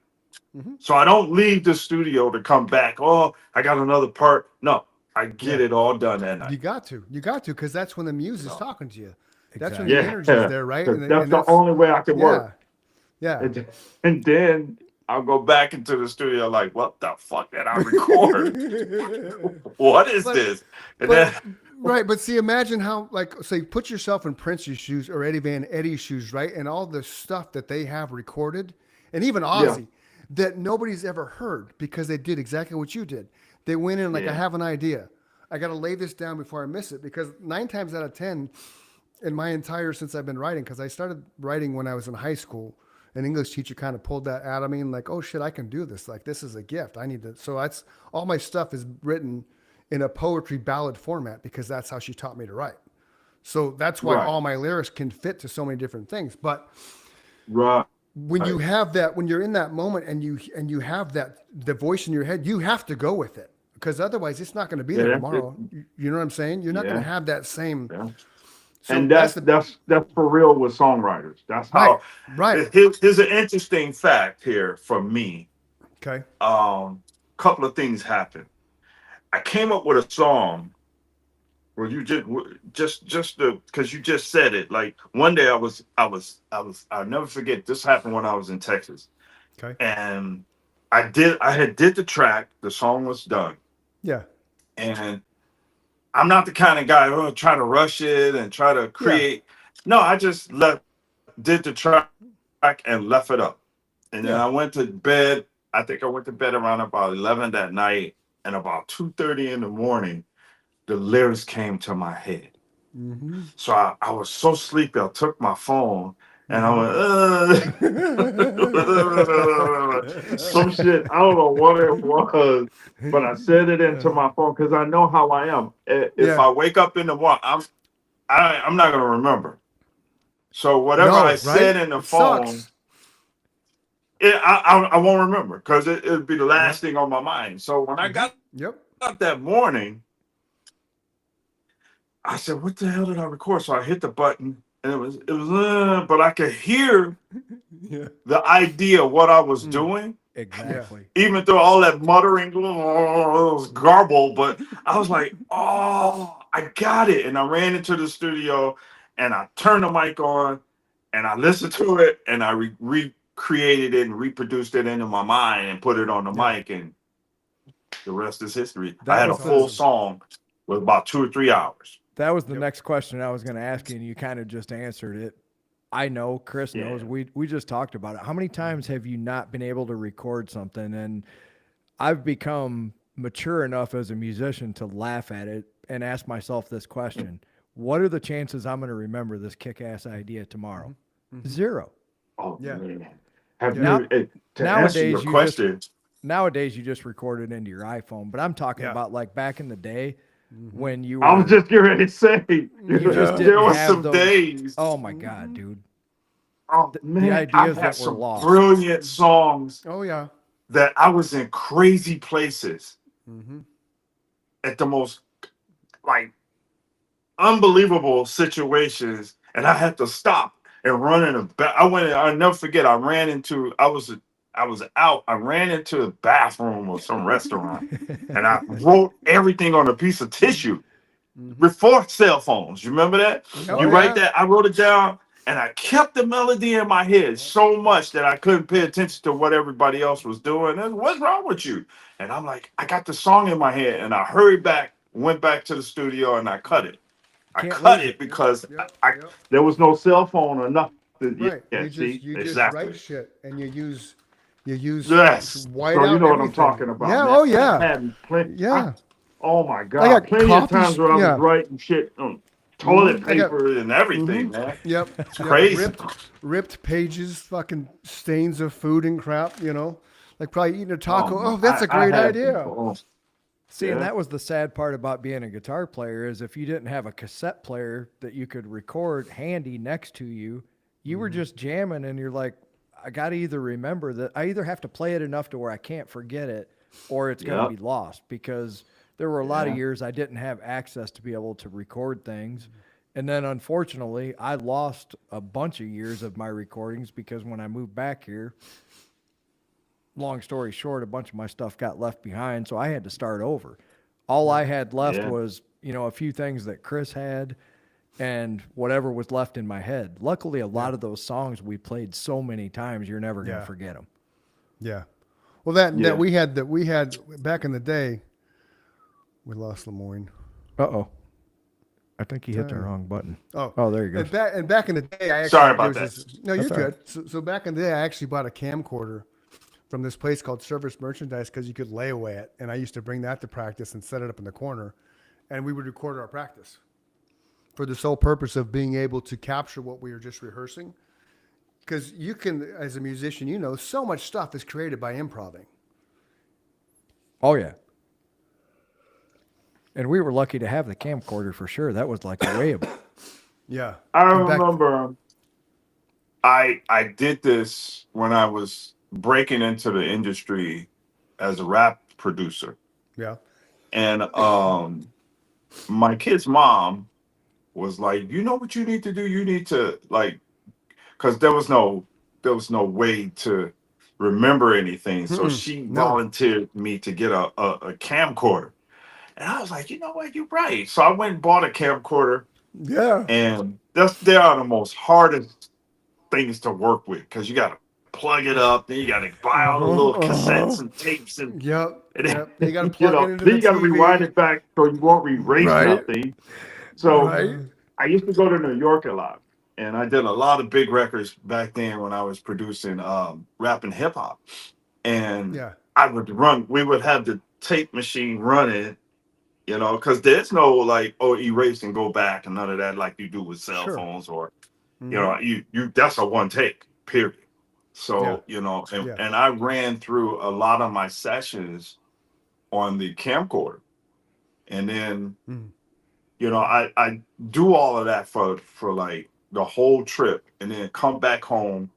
Mm-hmm. So I don't leave the studio to come back. Oh, I got another part. No, I get it all done that night. You got to, because that's when the muse is talking to you. That's when the energy is there, right? And that's the only way I can work. Yeah. And then I'll go back into the studio like, what the fuck did I record? What is this? And right, but see, imagine how, say, put yourself in Prince's shoes or Eddie Van Eddie's shoes, right? And all the stuff that they have recorded, and even Ozzy, that nobody's ever heard because they did exactly what you did. They went in like, I have an idea. I got to lay this down before I miss it, because 9 times out of 10 in my entire, since I've been writing, because I started writing when I was in high school, an English teacher kind of pulled that out of me and like, oh shit, I can do this. Like, this is a gift. I need to. So that's all my stuff is written in a poetry ballad format because that's how she taught me to write. So that's why Right. all my lyrics can fit to so many different things. But Right. when you have that, when you're in that moment and you have that, the voice in your head, you have to go with it because otherwise it's not going to be there Yeah, tomorrow. You know what I'm saying? You're not going Yeah. to have that same. Yeah. So And that's for real with songwriters. That's how. right. Here's an interesting fact here for me. Okay. Couple of things happened. I came up with a song where you just because you just said it. Like one day I'll never forget. This happened when I was in Texas, Okay. and I did the track. The song was done, Yeah. and I'm not the kind of guy who try to rush it and try to create. No, I just did the track and left it up. And then Yeah. I went to bed. I think I went to bed around about 11 that night. And about 2:30 in the morning, the lyrics came to my head. Mm-hmm. So I was so sleepy. I took my phone and I went, some shit. I don't know what it was, but I said it into my phone because I know how I am. If I wake up in the morning, I'm not gonna remember. So whatever I said in the phone, Sucks. I won't remember because it'll be the last thing on my mind. So when I got Yep. up that morning, I said, "What the hell did I record?" So I hit the button, and it was, but I could hear the idea of what I was doing, Exactly. even though all that muttering was garble. But I was like, "Oh, I got it!" And I ran into the studio, and I turned the mic on, and I listened to it, and I recreated it and reproduced it into my mind and put it on the mic, and the rest is history. That I had a was full awesome. song with about 2 or 3 hours. That was the next question I was going to ask you, and you kind of just answered it. I know, Chris knows. Yeah. We just talked about it. How many times have you not been able to record something? And I've become mature enough as a musician to laugh at it and ask myself this question: what are the chances I'm going to remember this kick-ass idea tomorrow? Zero. Oh Yeah. man! Have Now- you to answer nowadays your you question? Nowadays, you just record it into your iPhone. But I'm talking Yeah. about like back in the day when you were. I was just getting ready to say You just there didn't was have some those- days. Oh my God, dude! Oh man, ideas I've that had were some lost. brilliant songs Oh yeah. that I was in crazy places Mm-hmm. at the most like unbelievable situations, and I had to stop and run in a back. I'll never forget. I was out. I ran into a bathroom or some restaurant, and I wrote everything on a piece of tissue before cell phones. You remember that? Oh, You yeah. write that. I wrote it down, and I kept the melody in my head so much that I couldn't pay attention to what everybody else was doing. And what's wrong with you? And I'm like, I got the song in my head, and I hurried back, went back to the studio, and I cut it. I Can't cut lose it because Yep, I yep. there was no cell phone or nothing. Right. Yeah, you see, just you exactly. just write shit and you use Yes. white So out you know what I'm everything. talking about. Yeah. man. Oh yeah. I had plenty. Yeah. Oh my I God! got Plenty of coffee times when I yeah. was writing shit on toilet I got- paper and everything, man. Yep. It's Yep. crazy. Ripped pages, fucking stains of food and crap, you know. Like probably eating a taco. Oh, my- that's a I great had idea. some- See, and Yeah. that was the sad part about being a guitar player is if you didn't have a cassette player that you could record handy next to you, you were just jamming and you're like, I got to either remember that I either have to play it enough to where I can't forget it or it's going Yep. to be lost because there were a lot of Yeah. years I didn't have access to be able to record things. And then unfortunately, I lost a bunch of years of my recordings because when I moved back here, long story short, a bunch of my stuff got left behind, so I had to start over. All I had left Yeah. was, a few things that Chris had and whatever was left in my head. Luckily, a lot of those songs we played so many times, you're never going to Yeah. forget them. Yeah. Well, that Yeah. we had back in the day. We lost Lemoyne. Uh-oh. I think he hit the Sorry. wrong button. Oh, there you go. And back in the day, I actually Sorry about there was that. this- no, you're That's all good. So back in the day, I actually bought a camcorder from this place called Service Merchandise because you could lay away it, and I used to bring that to practice and set it up in the corner, and we would record our practice for the sole purpose of being able to capture what we were just rehearsing. because you can, as a musician, you know, so much stuff is created by improving. Oh yeah. And we were lucky to have the camcorder for sure. That was like a way of Yeah. I And back- remember I did this when I was breaking into the industry as a rap producer. Yeah. And my kid's mom was like, you know what you need to do? You need to like, because there was no way to remember anything. So Mm-mm. she No. volunteered me to get a camcorder. And I was like, you know what, you're right. So I went and bought a camcorder, Yeah. and they are the most hardest things to work with because you gotta plug it up, then you gotta buy all the little cassettes and tapes and Yep. and then, Yep. You got to plug it into then the you got to TV. rewind it back so you won't erase Right. nothing. So Right. I used to go to New York a lot, and I did a lot of big records back then when I was producing rap and hip hop. And Yeah. we would have the tape machine running, because there's no like, erase and go back and none of that like you do with cell Sure. phones or Mhm. you that's a one take, period. So, Yeah. and I ran through a lot of my sessions on the camcorder. And then, Mm. I do all of that for like the whole trip and then come back home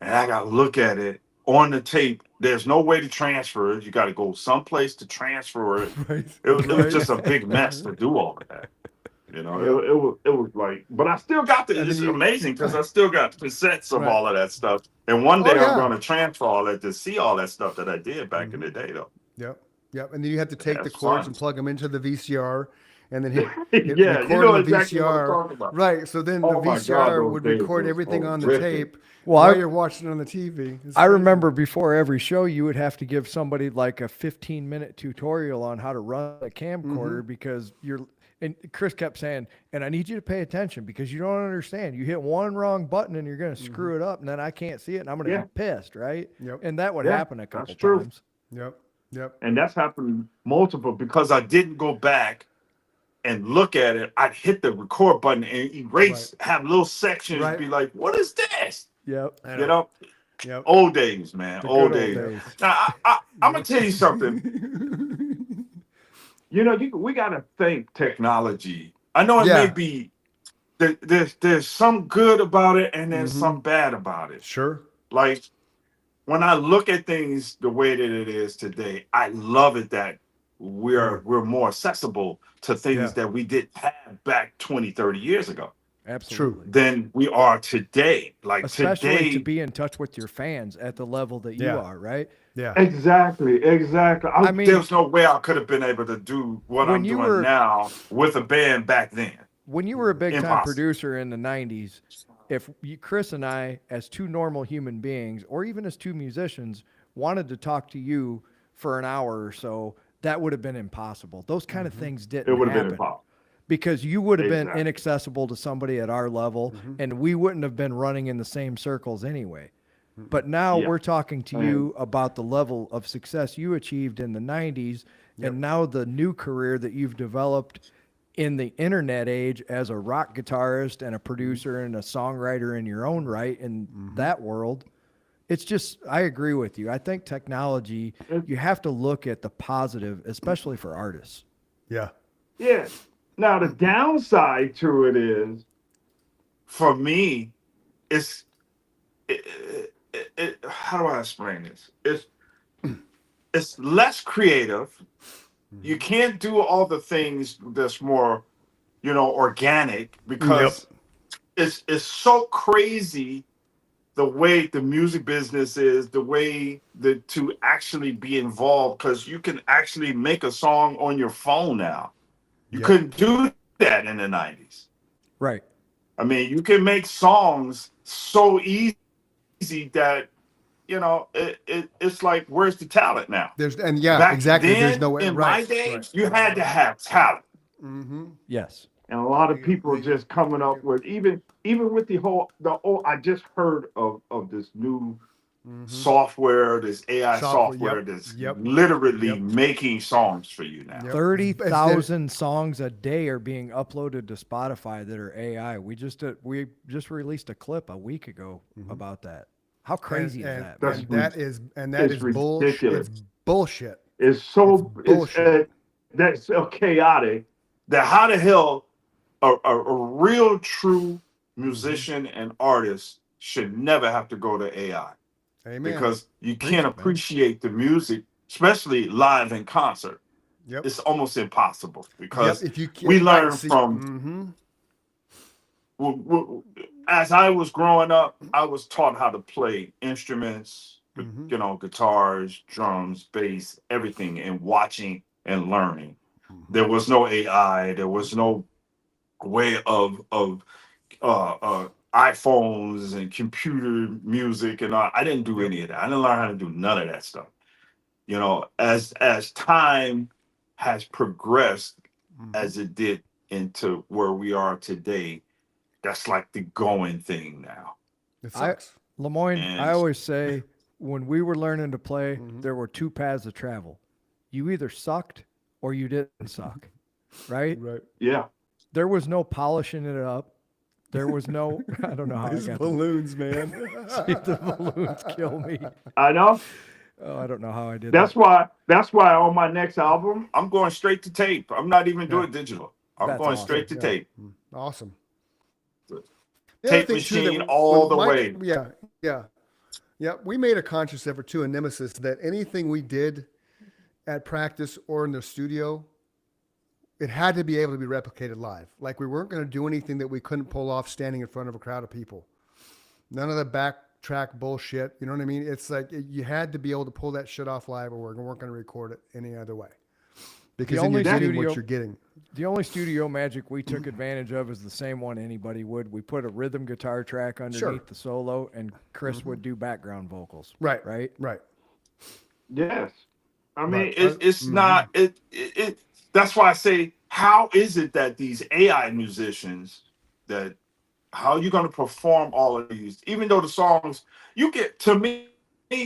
and I gotta look at it on the tape. There's no way to transfer it. You gotta go someplace to transfer it. Right. It was Right. just a big mess to do all of that. Yep. It was like, but I still got And then it's you- amazing because I still got cassettes of Right. all of that stuff. And one day Oh, yeah. I'm going to transfer all that to see all that stuff that I did back in the day, though. Yep. Yep. And then you have to take the That's cords fun. and plug them into the VCR and then hit Yeah, record you know on the exactly what I'm VCR. talking about. Right. So then Oh the my God, VCR those would days record was everything on the horrific. tape Well, while I- you're watching it on the TV. It's I crazy. remember before every show, you would have to give somebody like a 15-minute tutorial on how to run a camcorder because and Chris kept saying, and I need you to pay attention because you don't understand. You hit one wrong button and you're going to screw it up and then I can't see it and I'm going to Yeah. be pissed, right? Yep. And that would Yeah, happen a couple that's true. times. Yep. Yep. And that's happened multiple because I didn't go back and look at it. I'd hit the record button and erase, have little sections, Right. be like, what is this? Yep. I You know, Yep. old days, man. The Old good days. Now, I'm going to tell you something. We got to thank technology. I know it Yeah. may be, there's some good about it and there's Mhm. some bad about it. Sure. Like, when I look at things the way that it is today, I love it that we're more accessible to things Yeah. that we didn't have back 20, 30 years ago Absolutely. than we are today. Like Especially today, to be in touch with your fans at the level that you Yeah. are, right? Yeah. Exactly. I mean- there's no way I could have been able to do what When I'm you doing were- now with a band back then. When you were a big time Impossible. producer in the 90s, if Chris and I, as two normal human beings, or even as two musicians, wanted to talk to you for an hour or so, that would have been impossible. Those kind of things didn't It would have happen been impossible. because you would have been Exactly. inaccessible to somebody at our level, and we wouldn't have been running in the same circles anyway. But now Yeah. we're talking to you about the level of success you achieved in the 90s, and now the new career that you've developed in the internet age as a rock guitarist and a producer and a songwriter in your own right in that world. It's just, I agree with you. I think technology, you have to look at the positive, especially for artists. Yeah. Yeah. Now the downside to it is, for me, it's how do I explain this? It's less creative. You can't do all the things that's more, organic because it's so crazy the way the music business is, the way that to actually be involved, because you can actually make a song on your phone now. You couldn't do that in the 90s. Right. I mean, you can make songs so easy that, it's like, where's the talent now? Back Exactly. then, There's no way. in Right. my day, Right. you had to have talent. Mm-hmm. Yes. And a lot of people just coming up with even with the whole I just heard of this new software, this AI Software, software yep, that's yep, literally yep. making songs for you now. Yep. 30,000 songs a day are being uploaded to Spotify that are AI. We just released a clip a week ago about that. How crazy is that? That's Man? That it's is bullshit. ridiculous. It's bullshit. It's so It's bullshit. that's so chaotic that how the hell a real true musician and artist should never have to go to AI Amen. because you Preach can't it, man. appreciate the music, especially live in concert. Yep. It's almost impossible because If you we learn see, from as I was growing up, I was taught how to play instruments, you know, guitars, drums, bass, everything, and watching and learning. There was no AI. There was no way of iPhones and computer music, and I didn't do any of that. I didn't learn how to do none of that stuff. You know, as time has progressed, as it did into where we are today, that's like the going thing now. It sucks. Lemoyne, And- I always say when we were learning to play, there were two paths of travel. You either sucked or you didn't suck, right? Right. Yeah. There was no polishing it up. There was no, I don't know how I These got balloons, man. See, the balloons kill me. I know. Oh, I don't know how I did That's that. why on my next album, I'm going straight to tape. I'm not even doing digital. I'm That's going awesome. straight to tape. Awesome. The Tape other thing, too, machine that all when the way. Yeah. We made a conscious effort too in Nemesis that anything we did at practice or in the studio, it had to be able to be replicated live. Like we weren't going to do anything that we couldn't pull off standing in front of a crowd of people. None of the backtrack bullshit. You know what I mean? It's like you had to be able to pull that shit off live, or we weren't going to record it any other way. Because then you're getting what you're getting. The only studio magic we took advantage of is the same one anybody would. We put a rhythm guitar track underneath the solo, and Chris would do background vocals. Right. Right. Right. Yes. I mean, Right. it's not it. That's why I say, how is it that these AI musicians that how are you going to perform all of these, even though the songs you get to me?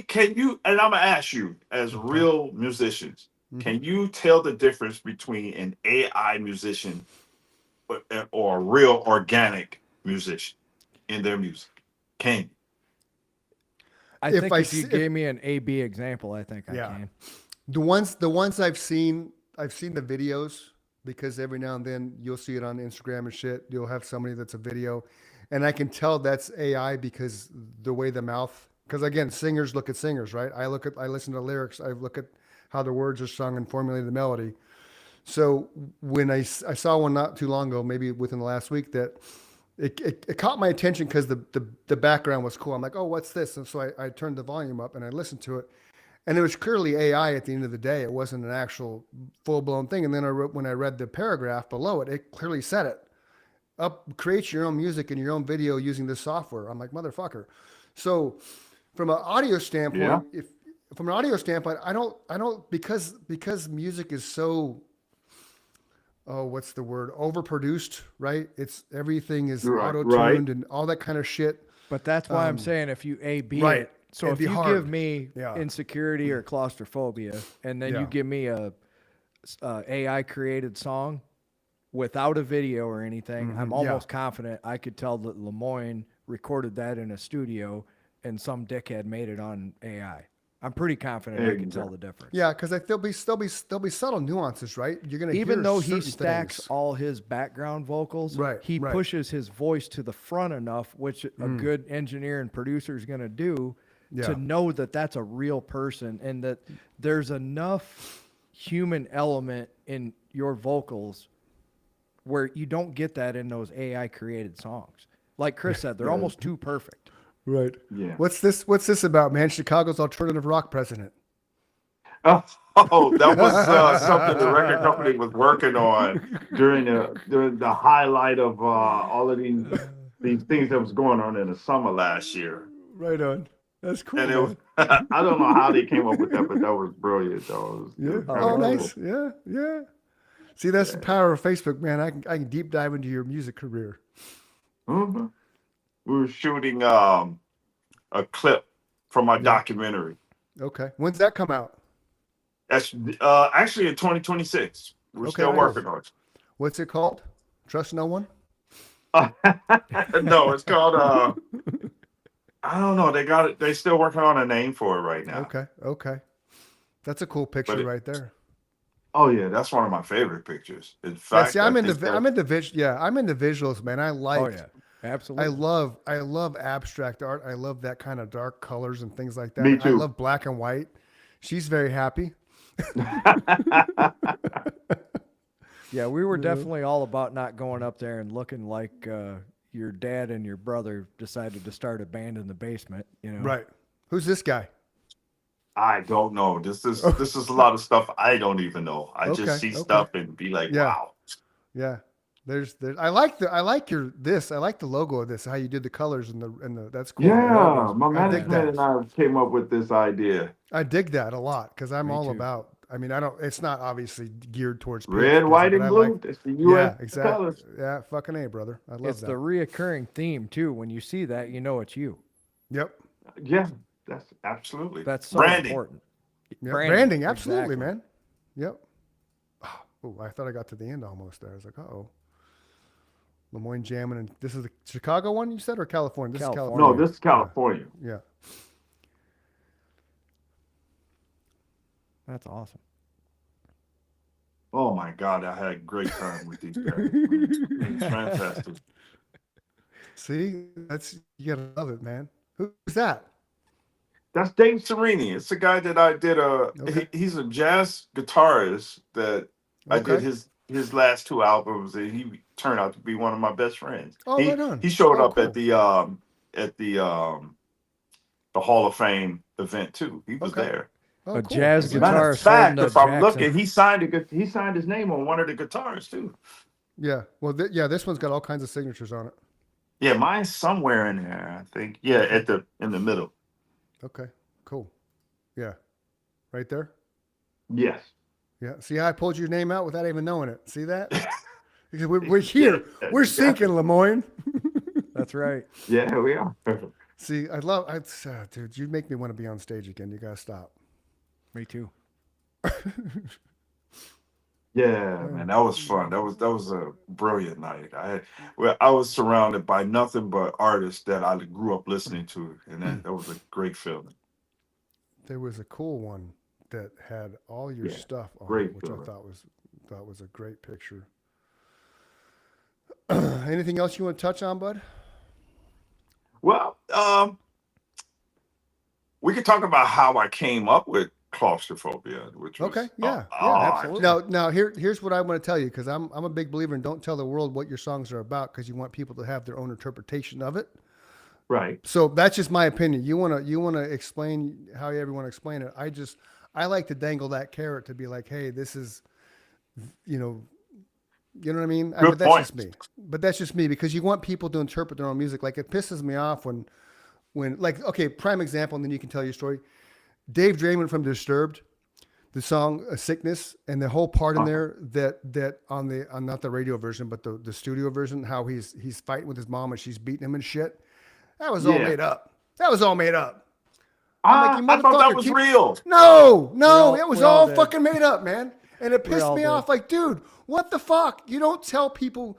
Can you? And I'm gonna ask you, as real musicians, can you tell the difference between an AI musician or a real organic musician in their music? Can you? I think if you gave me an A/B example, I think I can. The ones I've seen the videos, because every now and then you'll see it on Instagram and shit. You'll have somebody that's a video, and I can tell that's AI because the way the mouth. Because again, singers look at singers, right? I listen to lyrics. I look at how the words are sung and formulate the melody. So when I saw one not too long ago, maybe within the last week, that it caught my attention because the background was cool. I'm like, oh, what's this? And so I turned the volume up and I listened to it. And it was clearly AI at the end of the day. It wasn't an actual full-blown thing. And then when I read the paragraph below it, it clearly said it. Create your own music and your own video using this software. I'm like, motherfucker. So from an audio standpoint, I don't because music is so what's the word? Overproduced, right? It's everything is auto-tuned and all that kind of shit. But that's why I'm saying if you A/B right. it. So It'd if be you hard. give me insecurity or claustrophobia, and then you give me a AI created song without a video or anything, I'm almost confident I could tell that Lemoyne recorded that in a studio and some dickhead made it on AI. I'm pretty confident I can tell the difference. Yeah, because there'll be subtle nuances, right? You're gonna even though he certain stacks things. all his background vocals, he pushes his voice to the front enough, which a good engineer and producer is going to do to know that that's a real person and that there's enough human element in your vocals where you don't get that in those AI created songs. Like Chris said, they're almost too perfect. Right. Yeah. What's this about, man? Chicago's alternative rock president. Oh, that was something the record company was working on during the highlight of all of these things that was going on in the summer last year. Right on. That's cool. And it was, I don't know how they came up with that, but that was brilliant, though. Yeah. It was Oh, kinda nice. cool. Yeah. See, that's the power of Facebook, man. I can deep dive into your music career. We were shooting a clip from my documentary. Okay. When's that come out? That's actually in 2026. We're Okay, still nice. working on it. What's it called? Trust No One? No, it's called I don't know. They got it. They still working on a name for it right now. Okay. Okay. That's a cool picture But right there. Oh yeah, that's one of my favorite pictures. In Yeah, fact, see, I I'm think into I'm into I'm into visuals, man. I like Oh yeah, absolutely. I love abstract art. I love that kind of dark colors and things like that. Me I too. love black and white. She's very happy. Yeah, we were definitely all about not going up there and looking like your dad and your brother decided to start a band in the basement. You know, Right. Who's this guy? I don't know. This is a lot of stuff I don't even know. I Okay, just see okay. stuff and be like, Yeah. wow. Yeah. There's I like the logo of this, how you did the colors and the that's cool. Yeah, my I dig management that. and I came up with this idea. I dig that a lot because I'm Me all too. about. I mean, it's not obviously geared towards Red, kids, white, but and I blue. like- That's the yeah, U.S. exactly. colors. Yeah, fucking A, brother. I love it's that. the reoccurring theme too. When you see that, you know it's you. Yep. Yeah, that's absolutely. That's so branding. important. Yep. Branding, Branding, absolutely, exactly. man. Yep. Oh, I thought I got to the end almost there. I was like, oh. Lemoyne jamming, and this is the Chicago one you said, or California? This California. is No, California. this is California. Yeah. That's awesome. Oh my God, I had a great time with these guys. It's fantastic. See, you gotta love it, man. Who's that? That's Dave Serini. It's a guy that I did Okay. he's a jazz guitarist that I did Okay. his last two albums, and he turned out to be one of my best friends. Oh, he, right on. he showed Oh, up cool. at the Hall of Fame event too. He was Okay. there. Oh, A cool. jazz As a matter guitarist of fact, holding if up I'm Jackson. looking, he signed his name on one of the guitars too. Yeah. Well, this one's got all kinds of signatures on it. Yeah, mine's somewhere in there, I think. Yeah, in the middle. Okay. Cool. Yeah. Right there. Yes. Yeah. See how I pulled your name out without even knowing it. See that? Because we're here. We're sinking, Lemoyne. That's right. Yeah, we are. See, dude, you make me want to be on stage again. You gotta stop. Me too. Yeah, man, that was fun. That was a brilliant night. I was surrounded by nothing but artists that I grew up listening to, and that was a great feeling. There was a cool one that had all your Yeah, stuff on great it, which feeling. I thought was a great picture. Anything else you want to touch on, bud? Well, we could talk about how I came up with claustrophobia, which was Okay, yeah, absolutely. Now here's what I want to tell you, because I'm a big believer in don't tell the world what your songs are about, because you want people to have their own interpretation of it. Right. So that's just my opinion. You wanna explain however you want to explain it. I like to dangle that carrot to be like, hey, this is, you know what I mean? Good But that's point. just me. But that's just me, because you want people to interpret their own music. Like, it pisses me off when like, okay, prime example, and then you can tell your story. Dave Draymond from Disturbed, the song Sickness, and the whole part in there that on not the radio version, but the studio version, how he's fighting with his mom and she's beating him and shit. That was all Yeah. made up. That was all made up. I you thought that motherfucker, was keep- real. No, all- it was we all all did. fucking made up, man. And it pissed all me did. off. Like, dude, what the fuck? You don't tell people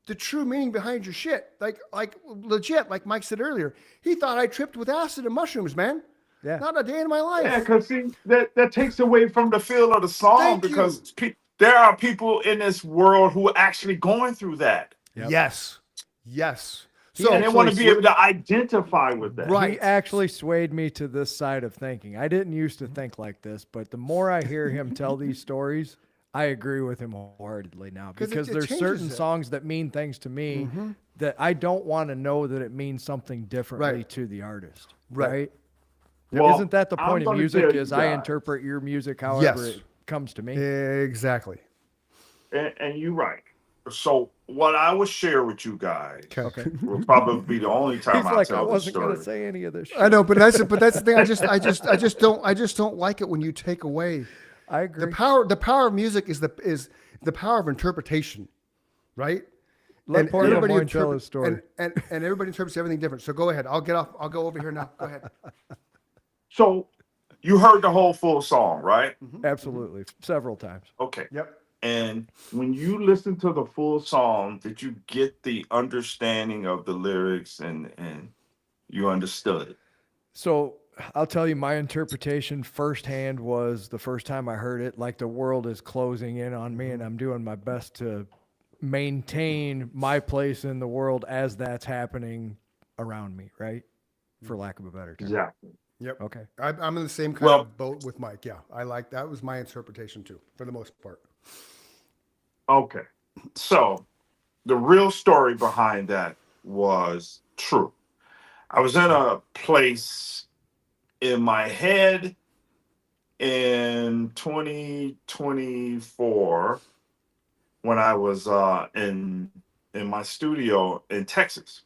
the true meaning behind your shit. Like legit, like Mike said earlier, he thought I tripped with acid and mushrooms, man. Yeah. Not a day in my life. Yeah, because see, that takes away from the feel of the song, Thank because there are people in this world who are actually going through that, Yep. Yes. He So and they want to actually be able to identify with that. Right. He actually swayed me to this side of thinking. I didn't used to think like this, but the more I hear him tell these stories, I agree with him wholeheartedly now, 'Cause because it there's certain changes it. songs that mean things to me that I don't want to know that it means something differently Right. to the artist. Right. Right? Well, Isn't that the I'm point of gonna music? tell you Is I guys, interpret your music however Yes. it comes to me. exactly. and you're right. So what I will share with you guys Okay. will probably be the only time He's I like, tell I this wasn't going story. to say any of this shit. I know, but that's the thing. I just don't like it when you take away I agree. the power of music is the power of interpretation, right? Let poor everybody Lemoyne tell his story. and everybody interprets everything different. So go ahead. I'll go over here now. Go ahead. So you heard the whole full song, right? Absolutely. Several times. Okay. Yep. And when you listen to the full song, did you get the understanding of the lyrics and you understood it? So I'll tell you, my interpretation firsthand was the first time I heard it, like the world is closing in on me, and I'm doing my best to maintain my place in the world as that's happening around me, right? For lack of a better term. Exactly. Yep. Okay. I'm in the same kind Well- of boat with Mike. Yeah, I like that. Was my interpretation too, for the most part. Okay. So the real story behind that was true. I was in a place in my head in 2024 when I was in my studio in Texas.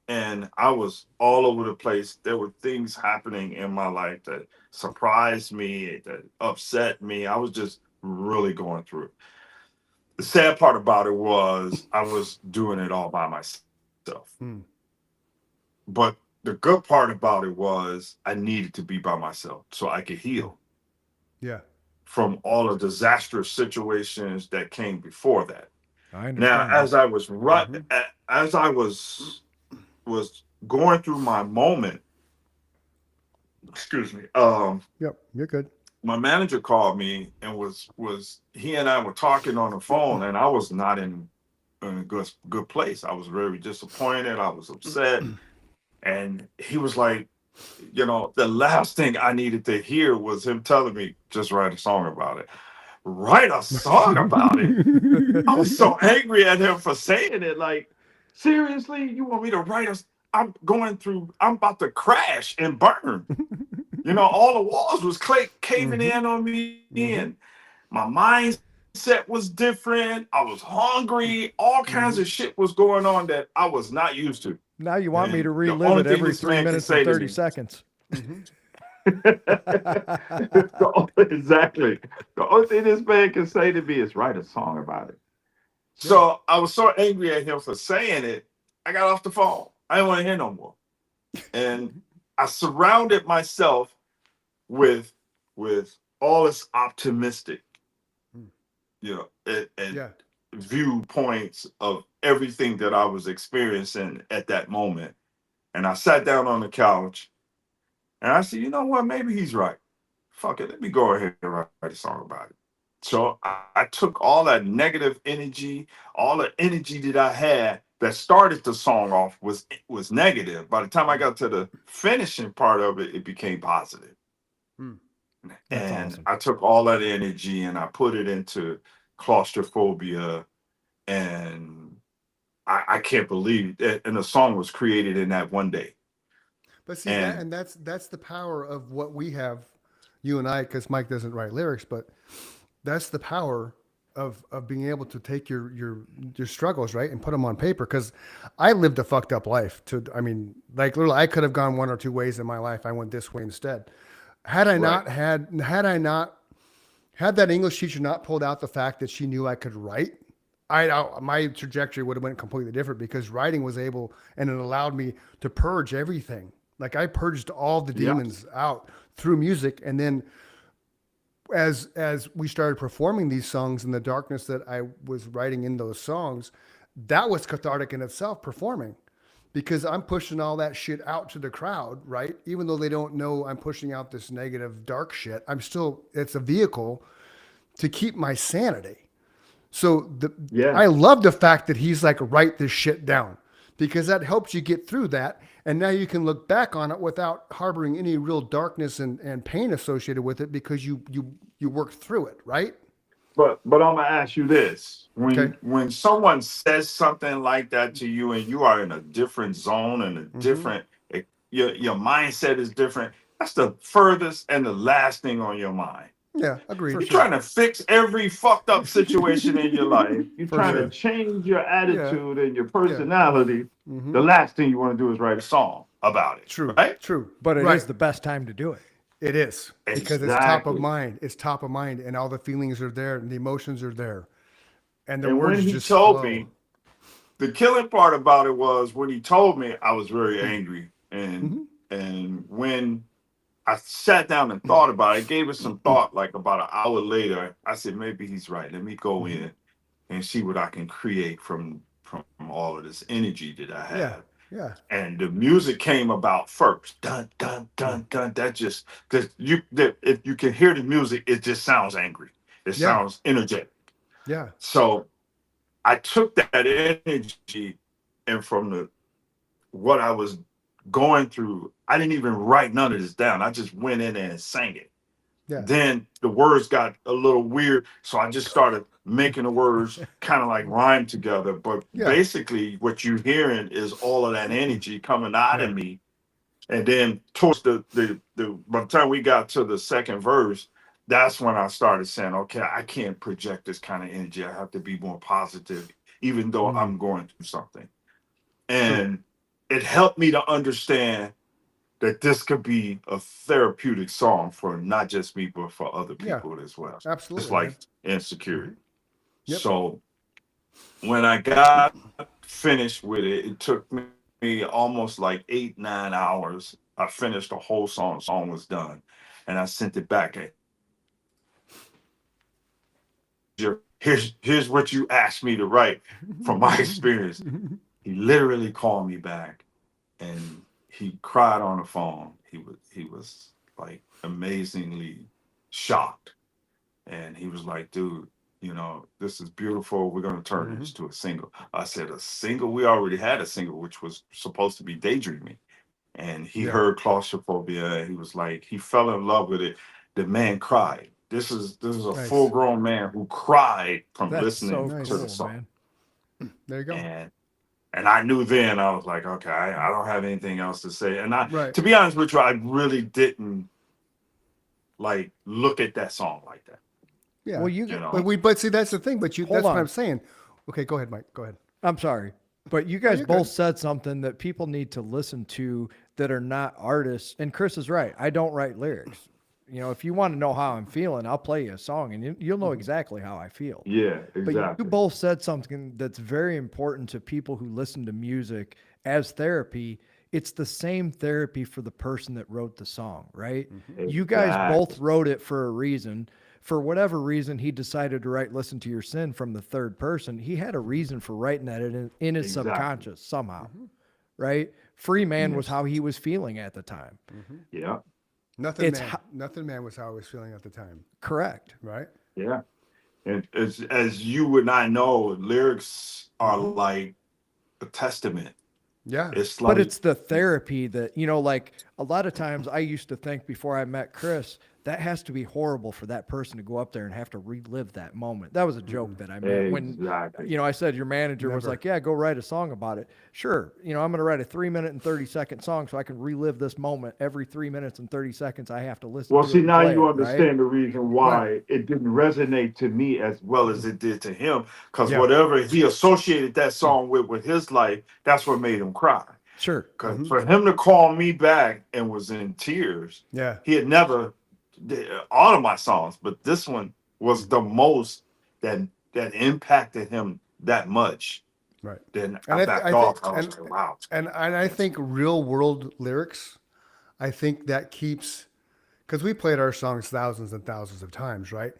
And I was all over the place. There were things happening in my life that surprised me, that upset me. I was just really going through it. The sad part about it was I was doing it all by myself. Hmm. But the good part about it was I needed to be by myself so I could heal Yeah. from all the disastrous situations that came before that. I understand. Now, that. as I was as I was going through my moment, excuse me, Yep. You're good. my manager called me and was he and I were talking on the phone, and I was not in a good place. I was very disappointed. I was upset, and he was like, the last thing I needed to hear was him telling me, just write a song about it. Write a song about it. I was so angry at him for saying it. Like, seriously, you want me to write a? I'm about to crash and burn. All the walls was caving in on me, and my mindset was different. I was hungry. All kinds of shit was going on that I was not used to. Now you want me And to the relive only it thing every this 3 man can minutes say and to 30 me- seconds. Exactly. The only thing this man can say to me is write a song about it. So I was so angry at him for saying it. I got off the phone. I didn't want to hear no more. And I surrounded myself with all this optimistic, and Yeah. viewpoints of everything that I was experiencing at that moment. And I sat down on the couch and I said, you know what? Maybe he's right. Fuck it. Let me go ahead and write a song about it. So I took all that negative energy, all the energy that I had that started the song off was negative. By the time I got to the finishing part of it, it became positive. That's And awesome. I took all that energy and I put it into claustrophobia, and I can't believe it. And the song was created in that one day. But see And- that's the power of what we have, you and I, because Mike doesn't write lyrics, but that's the power of being able to take your struggles, right, and put them on paper. Because I lived a fucked up life. Like literally, I could have gone one or two ways in my life. I went this way instead. Had I not had that English teacher not pulled out the fact that she knew I could write, my trajectory would have went completely different, because writing was able, and it allowed me to purge everything. Like I purged all the demons out through music. And then as we started performing these songs in the darkness that I was writing in those songs, that was cathartic in itself, performing, because I'm pushing all that shit out to the crowd, right? Even though they don't know I'm pushing out this negative, dark shit, it's a vehicle to keep my sanity. So I love the fact that he's like, write this shit down, because that helps you get through that. And now you can look back on it without harboring any real darkness and pain associated with it, because you worked through it, right? But I'm gonna ask you this: Okay. when someone says something like that to you, and you are in a different zone and a different, your mindset is different. That's the furthest and the last thing on your mind. Yeah, agreed. You're trying to fix every fucked up situation in your life. You're For trying sure. to change your attitude and your personality. Mhm. The last thing you want to do is write a song about it. True, Right? true. But it is Right. the best time to do it. It is, because it's top of Exactly. mind. It's top of mind, and all the feelings are there, and the emotions are there, and the And words when he just told flow. me, the killing part about it was when he told me, I was very angry, and when I sat down and thought about it. I gave it some thought. Like about an hour later, I said, maybe he's right. Let me go in and see what I can create from all of this energy that I Yeah. have. Yeah. And the music came about first. Dun dun dun dun. That just because if you can hear the music, it just sounds angry. It Yeah. sounds energetic. Yeah. So I took that energy and from what I was going through, I didn't even write none of this down. I just went in there and sang it. Yeah. Then the words got a little weird, so I just started making the words kind of like rhyme together. But Yeah. basically, what you're hearing is all of that energy coming out Yeah. of me. And then towards the by the time we got to the second verse, that's when I started saying, okay, I can't project this kind of energy. I have to be more positive, even though I'm going through something. And it helped me to understand that this could be a therapeutic song for not just me, but for other Yeah. people as well. Absolutely. It's like man. insecurity. Yep. So when I got finished with it, it took me almost like 8-9 hours. I finished the whole song. The song was done. And I sent it back. Here's what you asked me to write from my experience. He literally called me back and he cried on the phone. He was like amazingly shocked. And he was like, dude, you know, this is beautiful. We're going to turn this to a single. I said, a single? We already had a single, which was supposed to be Daydreaming. And he heard Claustrophobia. He was like, he fell in love with it. The man cried. This is a Nice. full-grown man who cried from That's listening so to cool, the song. man. There you go. And I knew then, I was like, okay, I don't have anything else to say. And Right. to be honest with you, I really didn't like look at that song like that. Yeah. Well, You know, But see, that's the thing. But Hold that's what on. I'm saying. Okay, go ahead, Mike. Go ahead. I'm sorry, but you guys you're both good. said something that people need to listen to that are not artists. And Chris is right. I don't write lyrics. You know, if you want to know how I'm feeling, I'll play you a song and you'll know exactly how I feel. yeah, But exactly. you both said something that's very important to people who listen to music as therapy. It's the same therapy for the person that wrote the song, right? You guys both wrote it for a reason. For whatever reason, he decided to write Listen to Your Sin from the third person. He had a reason for writing that in his Exactly. subconscious somehow, right? Free Man was how he was feeling at the time. Yeah, Nothing Man was how I was feeling at the time. Correct. Right. yeah. And as you would not know, lyrics are like a testament. Yeah. It's like, But it's the therapy that, you know, like a lot of times I used to think before I met Chris, that has to be horrible for that person to go up there and have to relive that moment. That was a joke that I made when, exactly. you know, I said your manager was like, yeah, go write a song about it. Sure. You know, I'm going to write a 3-minute and 30-second song so I can relive this moment every 3 minutes and 30 seconds I have to listen Well, to it see, and now play you it, understand right? the reason why it didn't resonate to me as well as it did to him. Because Yeah. whatever he associated that song with his life, that's what made him cry. Sure. Because for him to call me back and was in tears, Yeah. he had never all of my songs, but this one was the most that impacted him that much. Right. Then And I backed off. I was like, wow. And I think real world lyrics, I think that keeps, because we played our songs thousands and thousands of times, right?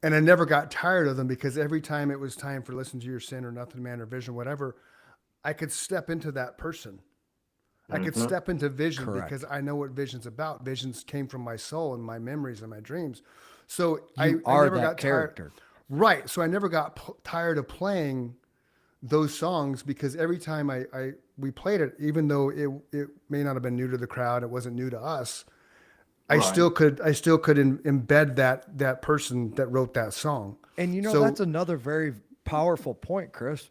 And I never got tired of them because every time it was time for Listen to Your Sin or Nothing Man or Vision, whatever, I could step into that person. I could step into Vision Correct. because I know what Vision's about. Visions came from my soul and my memories and my dreams. So I are never that got character. tired. Right. So I never got tired of playing those songs because every time we played it, even though it may not have been new to the crowd, it wasn't new to us. I still could embed that person that wrote that song. And you know, So- that's another very powerful point, Chris.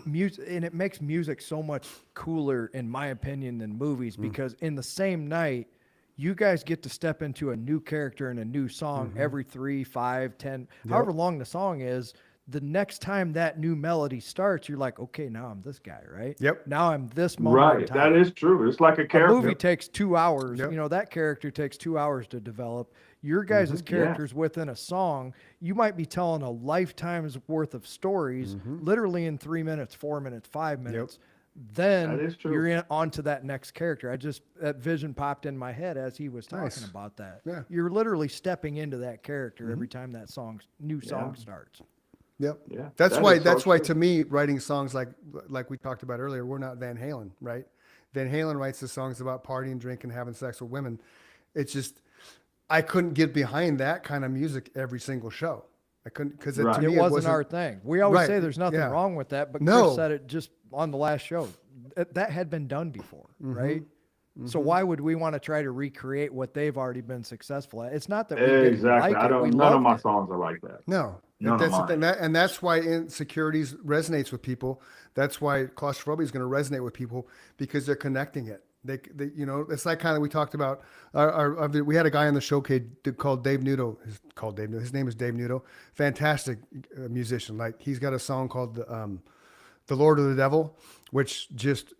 Music, and it makes music so much cooler, in my opinion, than movies because in the same night, you guys get to step into a new character and a new song every 3, 5, 10, however long the song is. The next time that new melody starts, you're like, okay, now I'm this guy, right? Yep. Now I'm this moment in Right. time. That is true. It's like a A character. movie takes 2 hours. Yep. You know, that character takes 2 hours to develop. Your guys' characters within a song, you might be telling a lifetime's worth of stories literally in 3 minutes, 4 minutes, 5 minutes. then That is true. you're in onto that next character. That vision popped in my head as he was talking Nice. about that. Yeah. You're literally stepping into that character every time that new song starts. Yep. Yeah, That's that why. is so That's why true. to me, writing songs like we talked about earlier, we're not Van Halen, right? Van Halen writes the songs about partying, drinking, having sex with women. It's just I couldn't get behind that kind of music every single show. I couldn't because Right. to me It wasn't our thing. We always Right, say there's nothing yeah. wrong with that, but No. Chris said it just on the last show. That had been done before, Mm-hmm. right? So why would we want to try to recreate what they've already been successful at? It's not that we didn't Exactly. like I it. We don't. None of loved my it. songs are like that. No, None of that's the mine. thing, and that's why Insecurities resonates with people. That's why Claustrophobia is going to resonate with people because they're connecting it. They you know, it's like kind of we talked about. We had a guy on the show called Dave Nudo. His name is Dave Nudo. Fantastic musician. Like he's got a song called "The Lord of the Devil," which just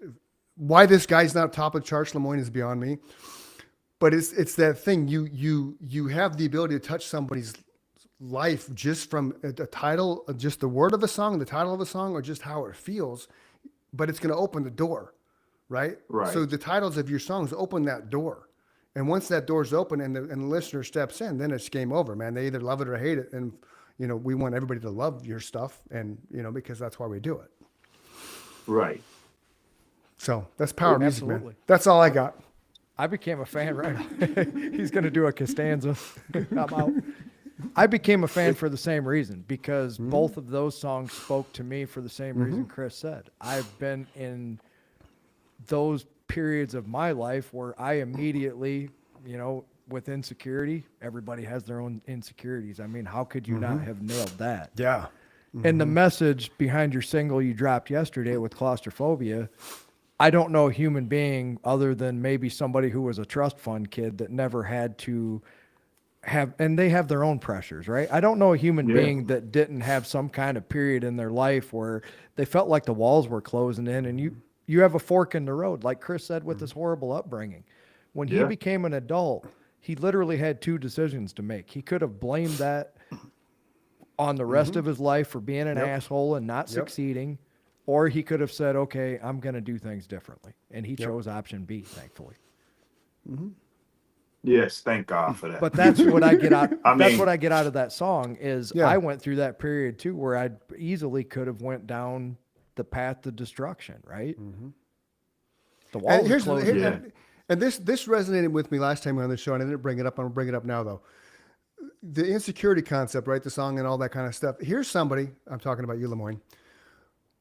why this guy's not top of the charts, Lemoyne, is beyond me. But it's that thing you have the ability to touch somebody's life just from the title, just the word of a song, the title of a song, or just how it feels. But it's going to open the door, right? Right. So the titles of your songs open that door, and once that door's open and the listener steps in, then it's game over, man. They either love it or hate it, and you know we want everybody to love your stuff, and you know because that's why we do it. Right. So that's power music, man. Absolutely. That's all I got. I became a fan, right? He's going to do a Costanza. I'm out. I became a fan for the same reason because both of those songs spoke to me for the same reason Chris said. I've been in those periods of my life where I immediately, you know, with insecurity, everybody has their own insecurities. I mean, how could you not have nailed that? Yeah. And the message behind your single you dropped yesterday with Claustrophobia, I don't know a human being other than maybe somebody who was a trust fund kid that never had to have, and they have their own pressures, right? I don't know a human Yeah. being that didn't have some kind of period in their life where they felt like the walls were closing in and you have a fork in the road, like Chris said with his horrible upbringing. When he Yeah. became an adult, he literally had two decisions to make. He could have blamed that on the rest of his life for being an Yep. asshole and not Yep. succeeding, or he could have said, okay, I'm going to do things differently. And he chose option B, thankfully. Yes. Thank God for that. But that's what I get out. I That's mean- what I get out of that song is Yeah. I went through that period too, where I easily could have went down the path to destruction, right? The walls And are here's closing. Yeah. and this resonated with me last time we were on the show, and I didn't bring it up. I'm gonna bring it up now, though. The insecurity concept, right? The song and all that kind of stuff. Here's somebody I'm talking about you, Lemoyne,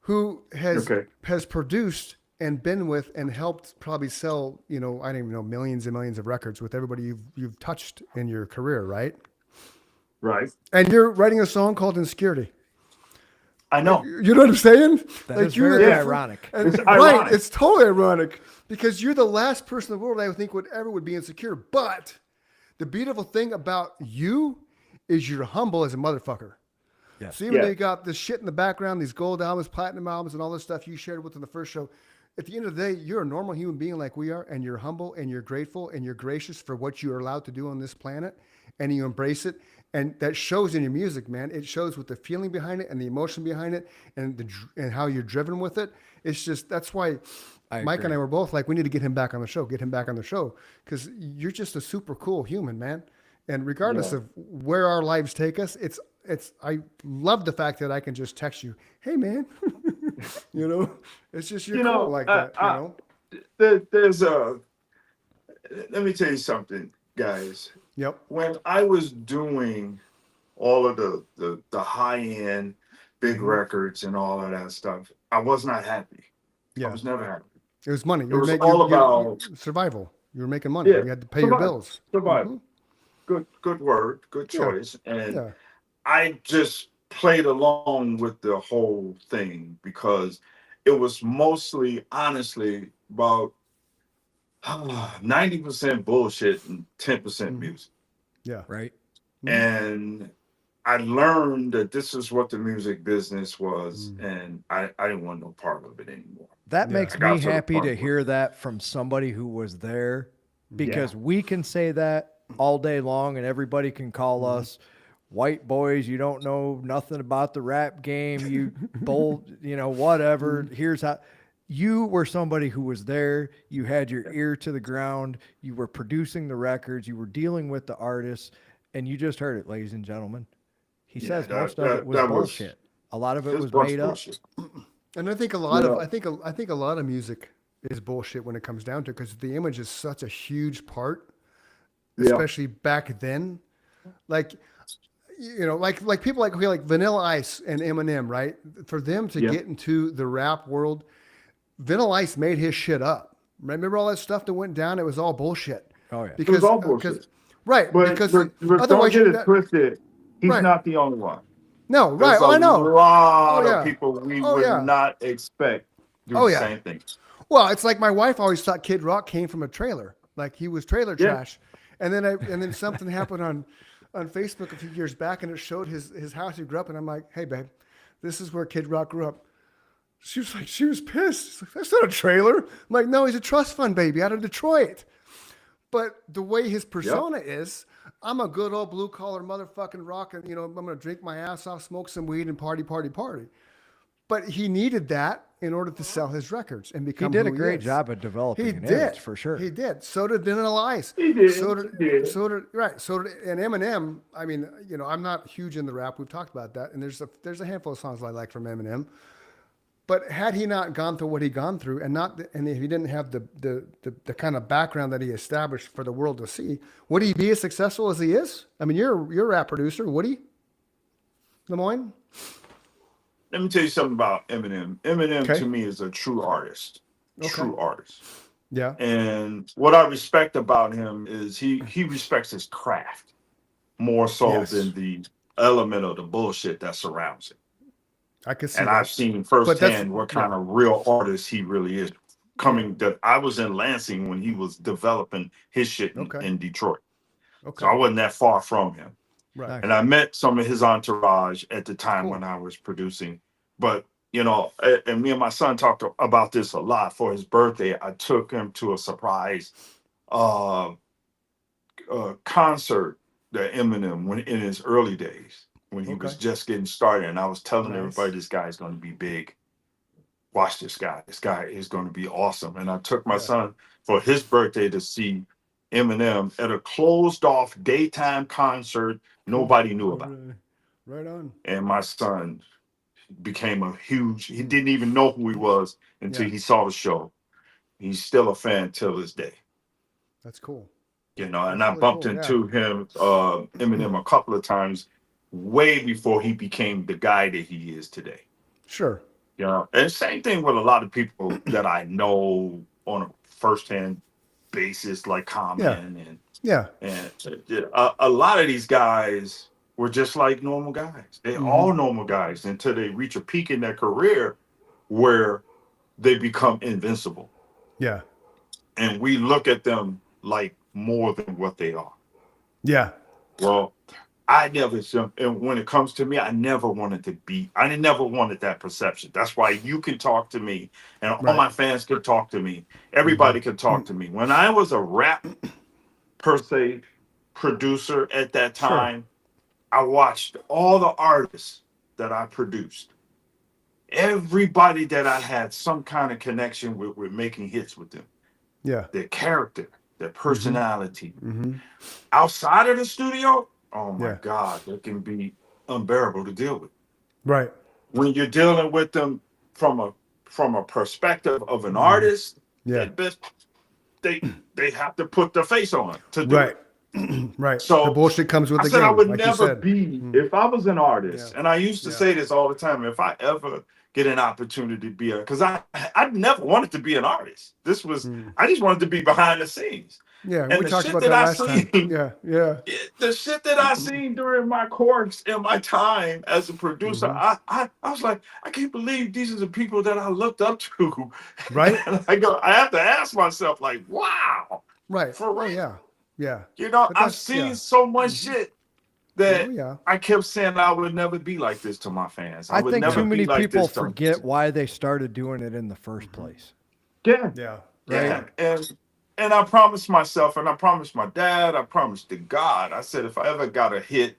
who has produced and been with and helped probably sell, you know, I don't even know, millions and millions of records with everybody you've touched in your career, right? Right. And you're writing a song called Insecurity. I know. You know what I'm saying? That is you're very the- ironic. and- It's right, ironic. it's totally ironic because you're the last person in the world I would think would be insecure. But the beautiful thing about you is you're humble as a motherfucker. Yes. So even though Yeah. you got this shit in the background, these gold albums, platinum albums, and all this stuff you shared with in the first show, at the end of the day, you're a normal human being like we are, and you're humble and you're grateful and you're gracious for what you are allowed to do on this planet, and you embrace it. And that shows in your music, man. It shows with the feeling behind it and the emotion behind it and how you're driven with it. It's just, that's why Mike and agree. I were both like, we need to get him back on the show, because you're just a super cool human, man. And regardless Yeah. of where our lives take us, I love the fact that I can just text you, hey man, you know, it's just, you're You know, cool like that, you know? There's let me tell you something, guys. Yep. When I was doing all of the high end big Mm-hmm. records and all of that stuff, I was not happy. I Yeah. was never happy. It was money. It was all about survival. You were making money. Yeah, You had to pay your survival. bills. Survival. Good word, good Yeah. choice. And Yeah. I just played along with the whole thing because it was mostly, honestly, about 90% bullshit and 10% music. Yeah. Right. And I learned that this is what the music business was, and I didn't want no part of it anymore. That Yeah. makes I got me to the happy point to where- hear that from somebody who was there because Yeah. we can say that all day long and everybody can call us white boys. You don't know nothing about the rap game. You bold, you know, whatever. Here's how you were somebody who was there. You had your ear to the ground. You were producing the records. You were dealing with the artists, and you just heard it, ladies and gentlemen. He Yeah, says most of it was that was bullshit. A lot of it his was bunch made up. bullshit. And I think a lot of Yeah. I think a lot of music is bullshit when it comes down to it, because the image is such a huge part, Yeah. especially back then. Like, you know, like people like Vanilla Ice and Eminem, right? For them to Yeah. get into the rap world, Vanilla Ice made his shit up. Remember all that stuff that went down? It was all bullshit. Oh yeah. Because all bullshit. right, But, because but don't otherwise get it that- twisted. He's Right. not the only one. no, right. There's Oh, I a know. lot Oh, yeah. of people we Oh, would yeah. not expect do Oh, the yeah. same thing. Well, it's like my wife always thought Kid Rock came from a trailer, like he was trailer Yeah. trash. And then something happened on Facebook a few years back, and it showed his house he grew up in. I'm like, hey babe, this is where Kid Rock grew up. She was pissed. She's like, that's not a trailer. I'm like, no, he's a trust fund baby out of Detroit. But the way his persona is, I'm a good old blue collar motherfucking rock, and I'm gonna drink my ass off, smoke some weed, and party. But he needed that in order to sell his records and He become. did a who great is. job of developing He an did image for sure. He did. So did Vanilla Ice. He did. So did, He did. So did right. So did, and Eminem. I mean, I'm not huge in the rap. We've talked about that, and there's a handful of songs I like from Eminem. But had he not gone through what he gone through, and if he didn't have the kind of background that he established for the world to see, would he be as successful as he is? I mean, you're a rap producer, would he? Lemoyne? Let me tell you something about Eminem. Eminem Okay. to me is a true artist. Okay. True artist. Yeah. And what I respect about him is he respects his craft more so Yes. than the element of the bullshit that surrounds it. I could see And that. I've seen that's- firsthand what kind of real artist he really is. That I was in Lansing when he was developing his shit Okay. in Detroit. Okay. So I wasn't that far from him. Right. And I met some of his entourage at the time Cool. when I was producing. But, and me and my son talked about this a lot. For his birthday, I took him to a surprise concert that Eminem when in his early days when he was Okay. just getting started. And I was telling Nice. everybody, this guy's going to be big. Watch this guy. This guy is going to be awesome. And I took my Yeah. son for his birthday to see Eminem at a closed off daytime concert nobody knew about. Right on. And my son became he didn't even know who he was until Yeah. he saw the show. He's still a fan till this day. That's cool. And That's I really bumped cool, yeah. into him, Eminem, a couple of times way before he became the guy that he is today. Sure. And same thing with a lot of people that I know on a firsthand basis, like Common Yeah. and a lot of these guys were just like normal guys. They're all normal guys until they reach a peak in their career where they become invincible. Yeah. And we look at them like more than what they are. Yeah. Well, and when it comes to me, I never wanted that perception. That's why you can talk to me and all Right. my fans can talk to me. Everybody can talk to me. When I was a rap per se producer at that Sure. time, I watched all the artists that I produced. Everybody that I had some kind of connection with making hits with them. Yeah. Their character, their personality. Mm-hmm. Outside of the studio, oh my Yeah. God, that can be unbearable to deal with. Right. When you're dealing with them from a perspective of an artist, Yeah. they have to put their face on to do Right. it. Right. So, the bullshit comes with I the said game. I would like you never said. be if I was an artist, Yeah. and I used to Yeah. say this all the time. If I ever get an opportunity to be because I never wanted to be an artist. This was I just wanted to be behind the scenes. Yeah. And We the talked shit about that that I last time. seen- Yeah. Yeah. The shit that I seen during my course and my time as a producer, I was like, I can't believe these are the people that I looked up to. Right. And I have to ask myself, like, wow, Right. For real. yeah. Yeah. I've that's- seen yeah. so much shit that Oh, yeah. I kept saying I would never be like this to my fans. I would think never too many be like people this to- forget why they started doing it in the first place. Yeah. Yeah. Yeah, and I promised myself, and I promised my dad, I promised to God. I said, if I ever got a hit,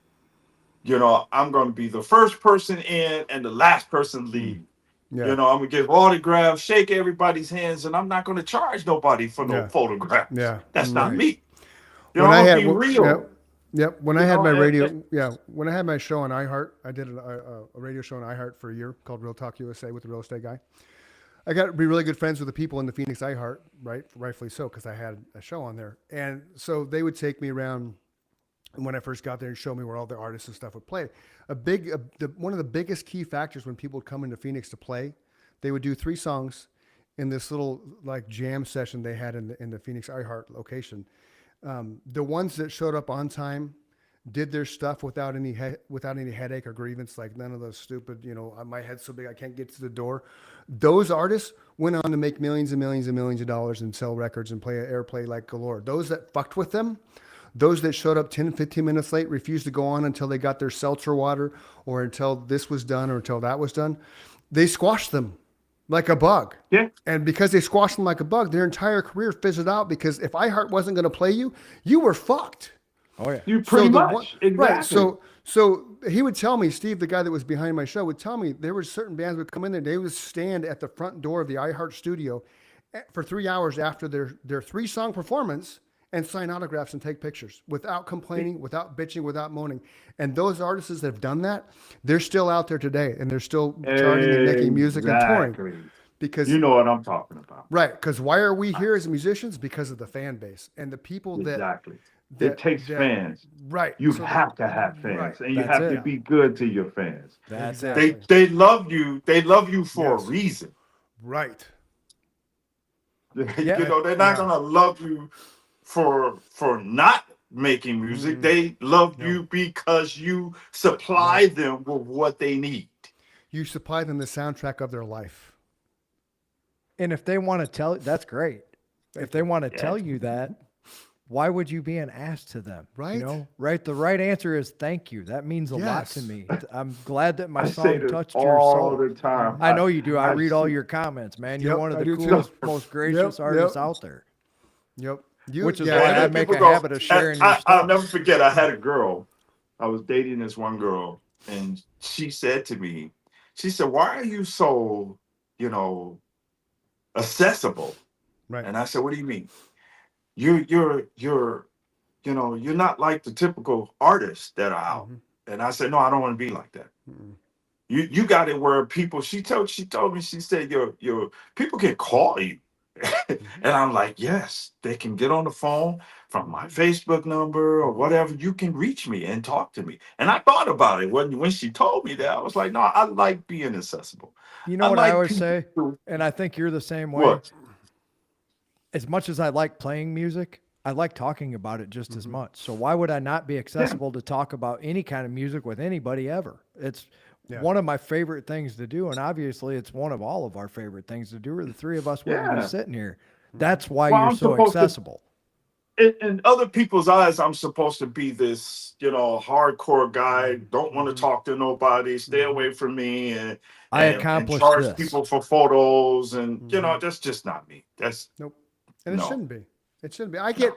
I'm going to be the first person in and the last person leave. Yeah. You know, I'm gonna give autographs, shake everybody's hands, and I'm not gonna charge nobody for no Yeah. photographs. Yeah. That's not Right. me. You When know, I I'm had, gonna be real. yep, yep. When I You had know, my radio, and- when I had my show on iHeart, I did a radio show on iHeart for a year called Real Talk USA with the real estate guy. I got to be really good friends with the people in the Phoenix iHeart, right? Rightfully so, because I had a show on there. And so they would take me around when I first got there and show me where all the artists and stuff would play. One of the biggest key factors when people would come into Phoenix to play, they would do 3 songs in this little like jam session they had in the Phoenix iHeart location. The ones that showed up on time did their stuff without any headache or grievance, like none of those stupid, my head's so big I can't get to the door. Those artists went on to make millions and millions and millions of dollars and sell records and play airplay like galore. Those that fucked with them, those that showed up 10, 15 minutes late, refused to go on until they got their seltzer water or until this was done or until that was done, they squashed them like a bug. Yeah. And because they squashed them like a bug, their entire career fizzled out because if iHeart wasn't going to play you, you were fucked. Oh yeah. You pretty So the much one- exactly. Right. So he would tell me, Steve, the guy that was behind my show, would tell me there were certain bands would come in there. They would stand at the front door of the iHeart studio for 3 hours after their 3-song performance and sign autographs and take pictures without complaining, without bitching, without moaning. And those artists that have done that, they're still out there today and they're still charting and making music and touring. Exactly. Because You know what I'm talking about. right, because why are we here as musicians? Because of the fan base and the people Exactly. that It takes fans. right. You So have to have fans, right. and you That's have it. to be good to your fans. That's Exactly. it. They love you. They love you for Yes. a reason. Right. Yeah. You know, they're not Yeah. gonna love you for not making music. They love No. you because you supply them with what they need. You supply them the soundtrack of their life. And if they want to tell, that's great. If they want to tell you that, why would you be an ass to them? Right. You know, right. The right answer is thank you. That means a lot to Yes. me. I'm glad that my I say song this touched your all soul. the time. I know you do. I read all see- your comments, man. You're Yep, one of I the do too. coolest, most gracious Yep, artists yep. out there. Yep. Which is yeah, why And I then make people a habit of sharing your I'll stuff. never forget. I had a girl. I was dating this one girl, and she said to me, she said, "Why are you so, accessible?" right. And I said, "What do you mean? You're you're not like the typical artists that are out." Mhm. And I said, "No, I don't want to be like that. Mm-mm. You got it where people." She told me, she said, "Your people can call you." And I'm like, "Yes, they can get on the phone from my Facebook number or whatever. You can reach me and talk to me." And I thought about it when she told me that. I was like, "No, I like being accessible." You know what I like always people say, to- and I think you're the same way. What? As much as I like playing music, I like talking about it just as Mhm. much. So why would I not be accessible to talk about any kind of music with anybody ever? It's Yeah. one of my favorite things to do, and obviously it's one of all of our favorite things to do. Or the three of us wouldn't be Yeah. sitting here. That's why Well, you're I'm so supposed to- accessible. In other people's eyes, I'm supposed to be this, hardcore guy. Don't want to Mhm. talk to nobody. Stay Mhm. away from me, and I and accomplished charge this. people for photos, and Mhm. that's just not me. That's Nope. And it No. shouldn't be. It shouldn't be. I get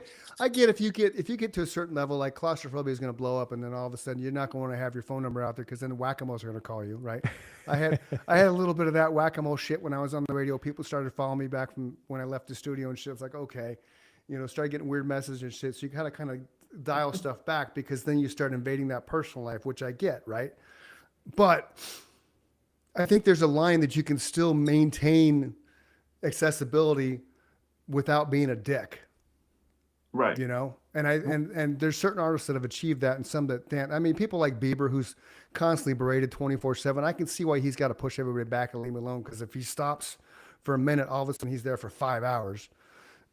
if you get to a certain level, like claustrophobia is going to blow up, and then all of a sudden you're not going to have your phone number out there because then whack-a-moles are going to call you, right? I had a little bit of that whack-a-mole shit when I was on the radio. People started following me back from when I left the studio and shit. It's like, okay, started getting weird messages and shit. So you gotta kind of dial stuff back because then you start invading that personal life, which I get, right? But I think there's a line that you can still maintain accessibility without being a dick. right. And there's certain artists that have achieved that and some that can't. I mean, people like Bieber, who's constantly berated 24/7. I can see why he's got to push everybody back and leave him alone. Because if he stops for a minute, all of a sudden he's there for 5 hours.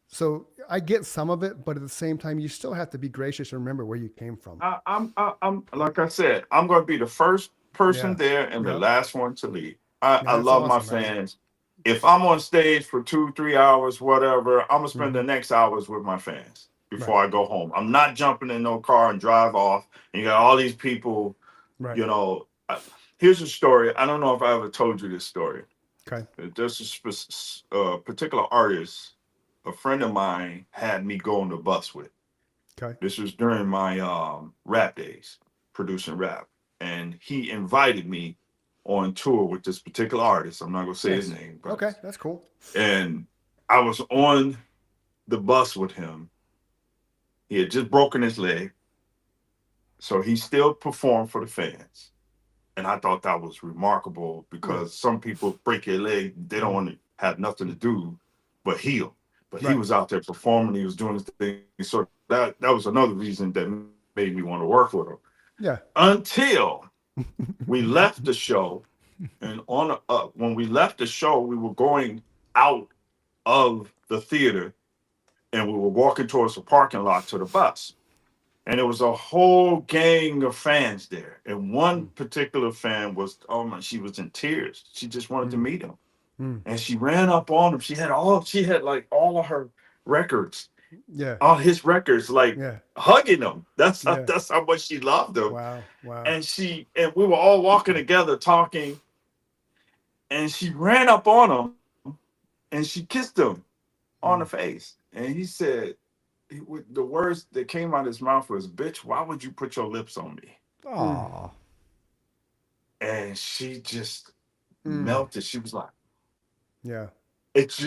So I get some of it, but at the same time, you still have to be gracious and remember where you came from. I'm like I said, I'm going to be the first person Yeah. there and the Yep. last one to leave. I that's love my awesome, man. fans. If I'm on stage for 2-3 hours, whatever, I'm gonna spend the next hours with my fans before I go home. I'm not jumping in no car and drive off. And you got all these people. Right. Here's a story. I don't know if I ever told you this story. Okay. There's a particular artist, a friend of mine had me go on the bus with. Okay. This was during my rap days, producing rap, and he invited me on tour with this particular artist. I'm not gonna say his Yes. name, but Okay, that's cool. and I was on the bus with him. He had just broken his leg, so he still performed for the fans. And I thought that was remarkable because some people break their leg, they don't want to have nothing to do but heal. But he Right. was out there performing, he was doing his thing. So that was another reason that made me want to work with him. Yeah. Until we left the show, and when we left the show, we were going out of the theater and we were walking towards the parking lot to the bus. And there was a whole gang of fans there. And one particular fan was, oh my, she was in tears. She just wanted to meet him. And she ran up on him. She had like all of her records, Yeah. all his records, like Yeah. hugging him. That's Yeah. that's how much she loved him. Wow. Wow. And we were all walking together talking. And she ran up on him and she kissed him on the face. And he said, the words that came out of his mouth was, "Bitch, why would you put your lips on me?" Oh, And she just melted. She was like, Yeah. it's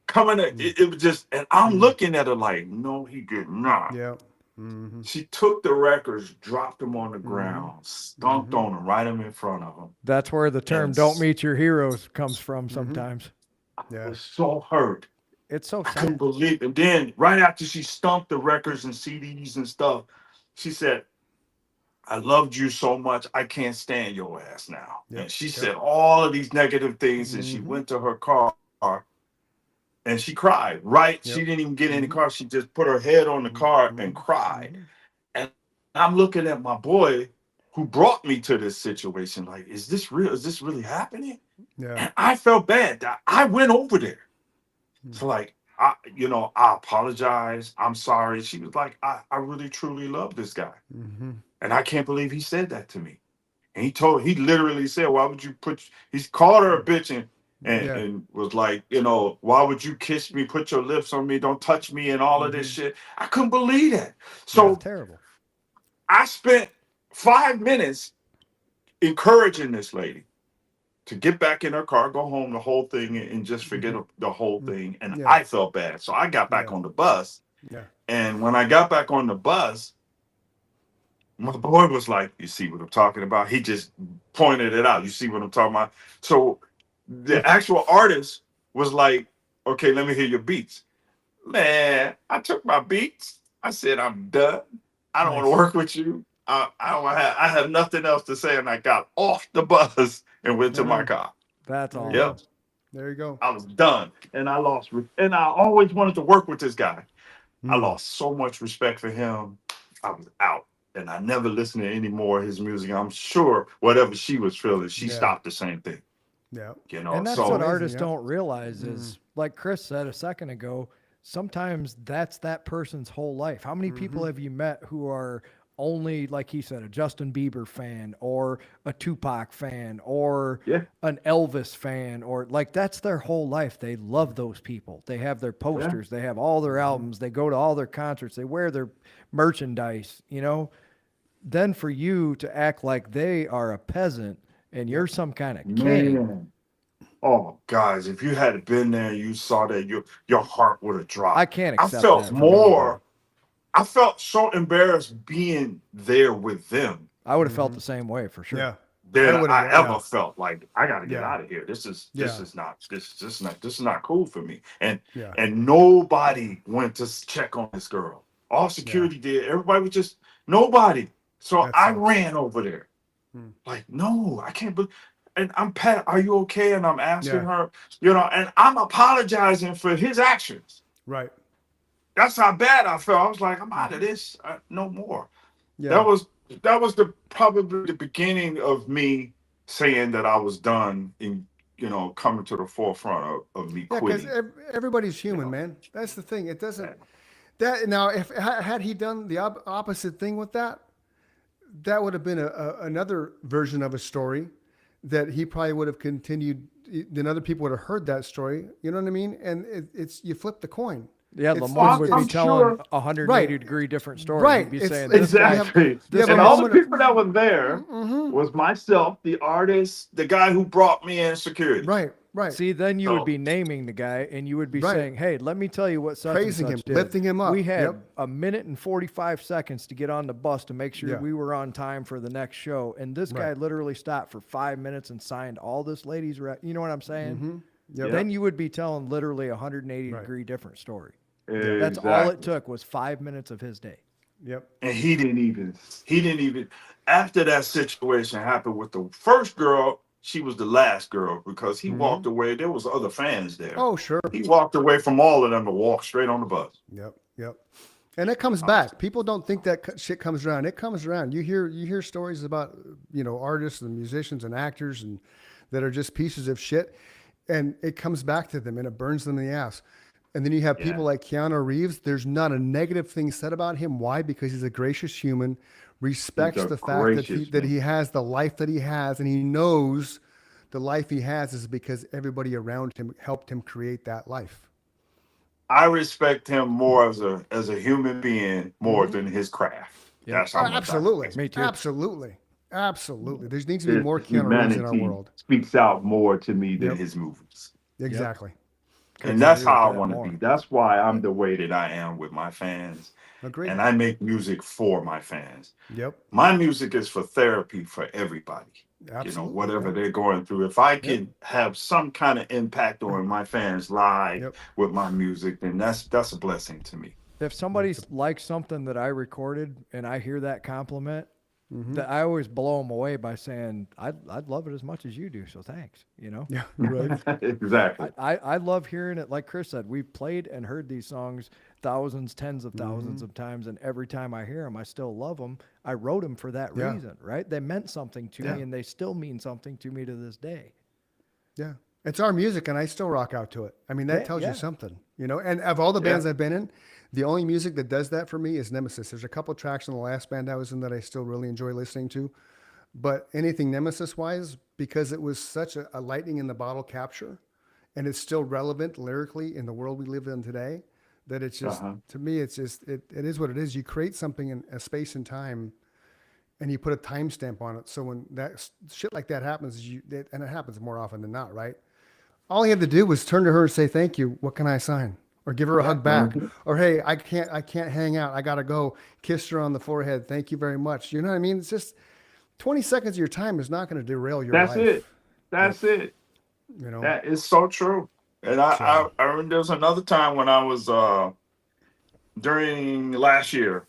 coming at it was just, and I'm looking at her like, no, he did not. Yeah. Mm-hmm. She took the records, dropped them on the ground, stomped on them, right in front of him. that's where the term Yes. "don't meet your heroes" comes from. Sometimes I Yeah. was so hurt. it's so I couldn't sad. believe it. And then right after she stomped the records and CDs and stuff, she said, "I loved you so much, I can't stand your ass now." Yep. And she Yep. said all of these negative things, and she went to her car and she cried, right? She Yep. didn't even get in the car. She just put her head on the car and cried. And I'm looking at my boy who brought me to this situation, like, is this real? Is this really happening? Yeah. And I felt bad that I went over there. So like, I apologize. I'm sorry. She was like, I really truly love this guy. Mm-hmm. And I can't believe he said that to me. And he literally said, why would you he's called her a bitch and was like, why would you kiss me, put your lips on me, don't touch me, and all of this shit. I couldn't believe that. So It's terrible. I spent 5 minutes encouraging this lady to get back in her car, go home, the whole thing, and just forget the whole thing. And Yeah. I felt bad. So I got back on the bus. Yeah. And when I got back on the bus, my boy was like, you see what I'm talking about? He just pointed it out. You see what I'm talking about? So the actual artist was like, okay, let me hear your beats. Man, I took my beats. I said, I'm done. I don't want to work with you. I have nothing else to say. And I got off the bus and went to my car. That's all. Yep. There you go. I was done. And I always wanted to work with this guy. I lost so much respect for him. I was out. And I never listened to any more of his music. I'm sure whatever she was feeling, she stopped the same thing. Yeah. And that's so what artists yeah. don't realize is, like Chris said a second ago, sometimes that's that person's whole life. How many people have you met who are only, like he said, a Justin Bieber fan or a Tupac fan or an Elvis fan, or like that's their whole life. They love those people. They have their posters. They have all their albums. They go to all their concerts. They wear their merchandise, Then for you to act like they are a peasant and you're some kind of king. Man. Oh, guys, if you had been there and you saw that, your heart would have dropped. I can't accept I felt that from more. I felt so embarrassed being there with them I would have felt the same way for sure. Yeah. than I yeah. ever felt. Like, I got to get Yeah. out of here. This is Yeah. not cool for me. And Yeah. and nobody went to check on this girl. All security did. Everybody was just nobody. So That I sucks. ran over there. Like, no, I can't believe. And I'm Pat, are you okay? And I'm asking her, and I'm apologizing for his actions. Right. That's how bad I felt. I was like, I'm out of this. No more. Yeah. That was probably the beginning of me saying that I was done in, coming to the forefront of me because quitting. everybody's human, man. That's the thing. It doesn't. That now, if had he done the opposite thing with that, that would have been another version of a story that he probably would have continued. Then other people would have heard that story. You know what I mean? And it's you flip the coin. Yeah, It's- Lamar would be I'm telling sure- a 180 Right. degree different story. Right. He'd be It's- saying it's- this guy. Exactly. This have And a all the moment of- people that were there Mhm. was myself, the artist, the guy who brought me in security. Right. Right. See, then you would So- be naming the guy, and you would be Right. saying, "Hey, let me tell you what such Praising and him, such did. lifting him up. We had Yep. a minute and 45 seconds to get on the bus to make sure Yeah. we were on time for the next show, and this guy Right. literally stopped for 5 minutes and signed all this lady's. You know what I'm saying? Mhm. Yep. Then you would be telling literally a 180 Right. degree different story. Exactly. That's all it took was 5 minutes of his day. Yep. And he didn't even, after that situation happened with the first girl, she was the last girl because he walked away. There was other fans there. Oh, sure. He walked away from all of them to walk straight on the bus. Yep. Yep. And it comes back. People don't think that shit comes around. It comes around. You hear stories about, artists and musicians and actors and that are just pieces of shit, and it comes back to them and it burns them in the ass. And then you have people like Keanu Reeves. There's not a negative thing said about him. Why? Because he's a gracious human, respects He's a the fact that gracious he has the life that he has, and he knows the life he has is because everybody around him helped him create that life. I respect him more as a human being more than his craft. That's how much I Absolutely. respect Me too. Absolutely. There needs to be his more Keanu Reeves in our humanity world. speaks out more to me than Yep. his movies. Exactly. And that's agree with how I that want to more. be. That's why I'm the way that I am with my fans. Agreed. And I make music for my fans. Yep. My music is for therapy for everybody. Absolutely. Whatever they're going through. If I can have some kind of impact on my fans' lives Yep. with my music, then that's a blessing to me. If somebody likes something that I recorded and I hear that compliment, that I always blow them away by saying, I'd love it as much as you do. So thanks, Yeah. Right. Exactly. I love hearing it. Like Chris said, we've played and heard these songs thousands, tens of 1000s of times. And every time I hear them, I still love them. I wrote them for that Yeah. reason, right? They meant something to Yeah. me and they still mean something to me to this day. Yeah. It's our music and I still rock out to it. I mean, that Yeah, tells yeah. you something, and of all the bands I've been in, the only music that does that for me is Nemesis. There's a couple tracks in the last band I was in that I still really enjoy listening to, but anything Nemesis wise, because it was such a lightning in the bottle capture and it's still relevant lyrically in the world we live in today, that it's just, to me, it's just, it is what it is. You create something in a space and time and you put a timestamp on it. So when that shit like that happens, and it happens more often than not, right? All he had to do was turn to her and say, "Thank you. What can I sign?" Or give her a hug back. Or, "Hey, I can't hang out. I got to go." Kiss her on the forehead. "Thank you very much." You know what I mean? It's just 20 seconds of your time is not going to derail your That's life. it. That's it. That is so true. And I remember there was another time when I was during last year,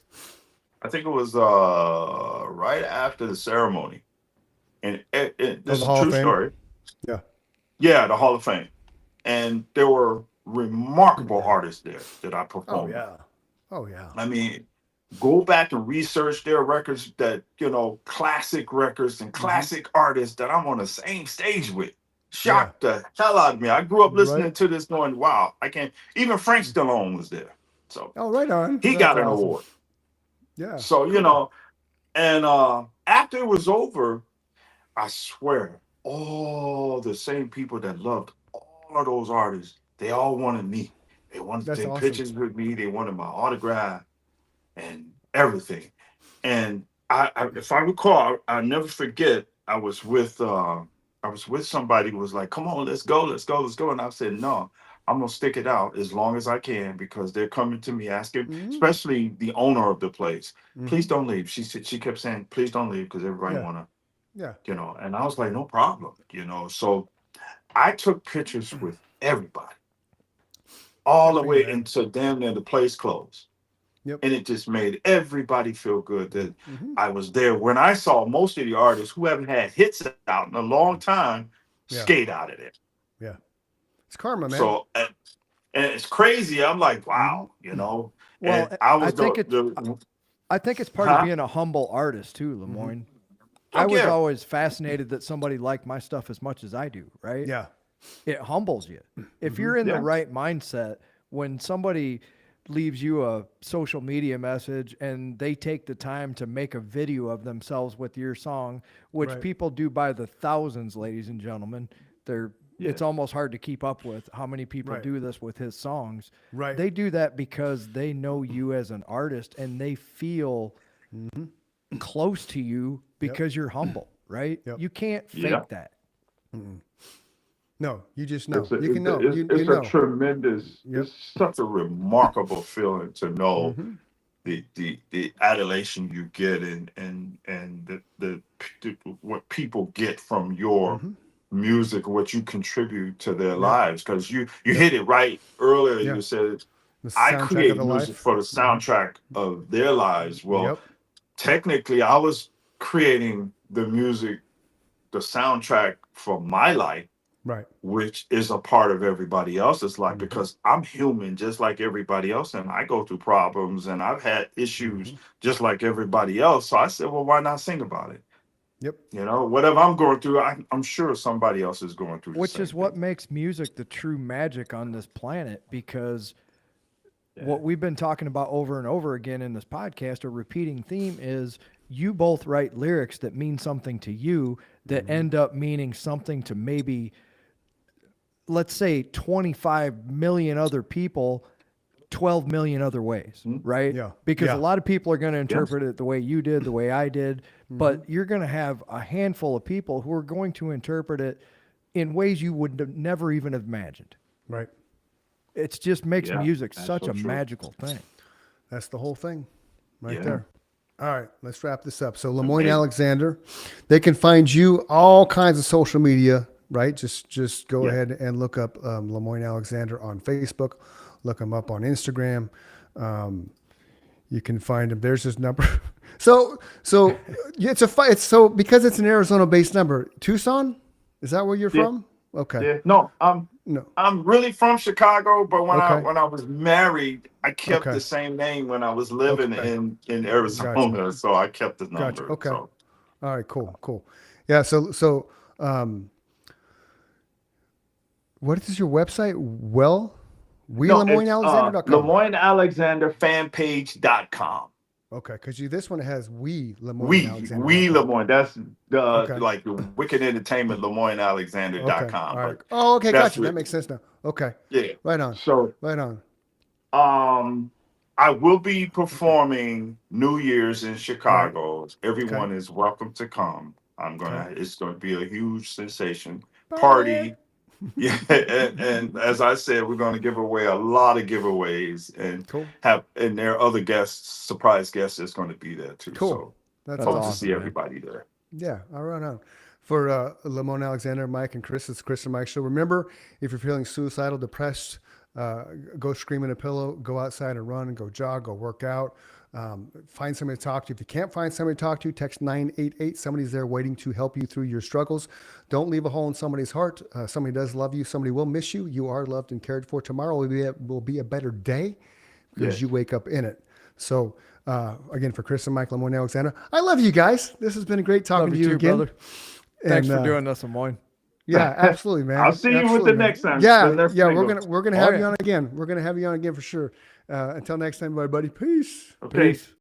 I think it was right after the ceremony. And this is the a Hall of true Fame? story. Yeah. Yeah, the Hall of Fame. And there were remarkable artists there that I performed. Oh, yeah. I mean, go back and research their records that, classic records and classic artists that I'm on the same stage with. Shocked the hell out of me. I grew up listening to this going, wow, I can't. Even Frank Stallone was there. So Oh, right on. he That's got an awesome. award. Yeah. So, and after it was over, I swear, all the same people that loved all of those artists, they all wanted me. They wanted That's to take awesome. pictures with me. They wanted my autograph and everything. And I if I recall, I'll never forget, I was with somebody who was like, "Come on, let's go. And I said, "No, I'm gonna stick it out as long as I can because they're coming to me asking, especially the owner of the place, please don't leave." She kept saying, "Please don't leave," because everybody wanna, and I was like, "No problem," So I took pictures with everybody all the Good for way you, man. until damn near the place closed. Yep. And it just made everybody feel good that I was there. When I saw most of the artists who haven't had hits out in a long time skate out of there. Yeah. It's karma, man. So, and it's crazy. I'm like, wow, Well, And I was I think it's part of being a humble artist too, Lemoyne. I was always fascinated that somebody liked my stuff as much as I do, right? Yeah. It humbles you. If you're in the right mindset, when somebody leaves you a social media message and they take the time to make a video of themselves with your song, which Right. people do by the thousands, ladies and gentlemen. They're it's almost hard to keep up with how many people Right. do this with his songs. Right. They do that because they know you as an artist and they feel close to you because you're humble, right? Yep. You can't fake Yeah. that. No, you just know. It's a, You can know. it's, You it's know. a tremendous, Yep. it's such a remarkable feeling to know Mm-hmm. the adulation you get and what people get from your Mm-hmm. music, what you contribute to their lives. Because you hit it right earlier. Yeah. You said The I soundtrack create of the music life. for the soundtrack of their lives. Well, Yep. technically, I was creating the music, the soundtrack for my life, Right. which is a part of everybody else's life Mhm. because I'm human just like everybody else, and I go through problems and I've had issues Mm-hmm. just like everybody else. So I said, well, why not sing about it? Yep. You know, whatever I'm going through, I'm sure somebody else is going through the Which same is what thing. makes music the true magic on this planet, because what we've been talking about over and over again in this podcast, a repeating theme, is you both write lyrics that mean something to you that end up meaning something to maybe, let's say, 25 million other people 12 million other ways, right? Yeah. Because Yeah. a lot of people are going to interpret it the way you did, the way I did, but you're going to have a handful of people who are going to interpret it in ways you would have never even have imagined. Right. It just makes Yeah, music that's such so a true. magical thing. That's the whole thing right Yeah. there. All right, let's wrap this up. So Lemoyne Amazing. Alexander, they can find you all kinds of social media, right? Just go Yeah. ahead and look up Lemoyne Alexander on Facebook. Look him up on Instagram. You can find him. There's his number. So it's it's so because it's an Arizona-based number. Tucson, is that where you're Yeah. from? Okay. Yeah, no, No. I'm really from Chicago, but when Okay. I was married, I kept Okay. the same name when I was living Okay. in Arizona, so I kept the number. Gotcha. Okay. So, All right. Cool. Yeah. So what is your website? Well, no, it's LeMoyneAlexander.com. LeMoyneAlexanderFanpage.com. Okay, because this one has Lemoyne We Alexander. Lemoyne. That's the Okay. like the Wicked Entertainment LeMoyneAlexander.com. Okay. All right. But Oh, okay, that's gotcha. That it. makes sense now. Okay. yeah. Right on. So Right on. I will be performing New Year's in Chicago. Everyone is welcome to come. It's gonna be a huge sensation. Party. Yeah, and as I said, we're gonna give away a lot of giveaways and Cool. and there are other guests, surprise guests that's gonna be there too. Cool. So That's hope awesome. to see everybody there. Yeah, all right on. For Lemoyne Alexander, Mike, and Chris, it's Chris and Mike Show. Remember, if you're feeling suicidal, depressed, go scream in a pillow, go outside and run, and go jog, go work out. Find somebody to talk to. If you can't find somebody to talk to, text 988. Somebody's there waiting to help you through your struggles. Don't leave a hole in somebody's heart. Somebody does love you. Somebody will miss you. You are loved and cared for. Tomorrow will be a better day because Yes. you wake up in it. So, again, for Chris and Mike, Lemoyne Alexander, I love you guys. This has been great talking Love to you too, again. brother. Thanks And, for doing this, Lemoyne. Yeah, absolutely, man. I'll see you with Absolutely, the man. next time. Yeah, The next yeah, single. we're gonna Oh, have yeah. you on again. We're gonna have you on again for sure. Until next time, everybody. Peace. Okay. Peace.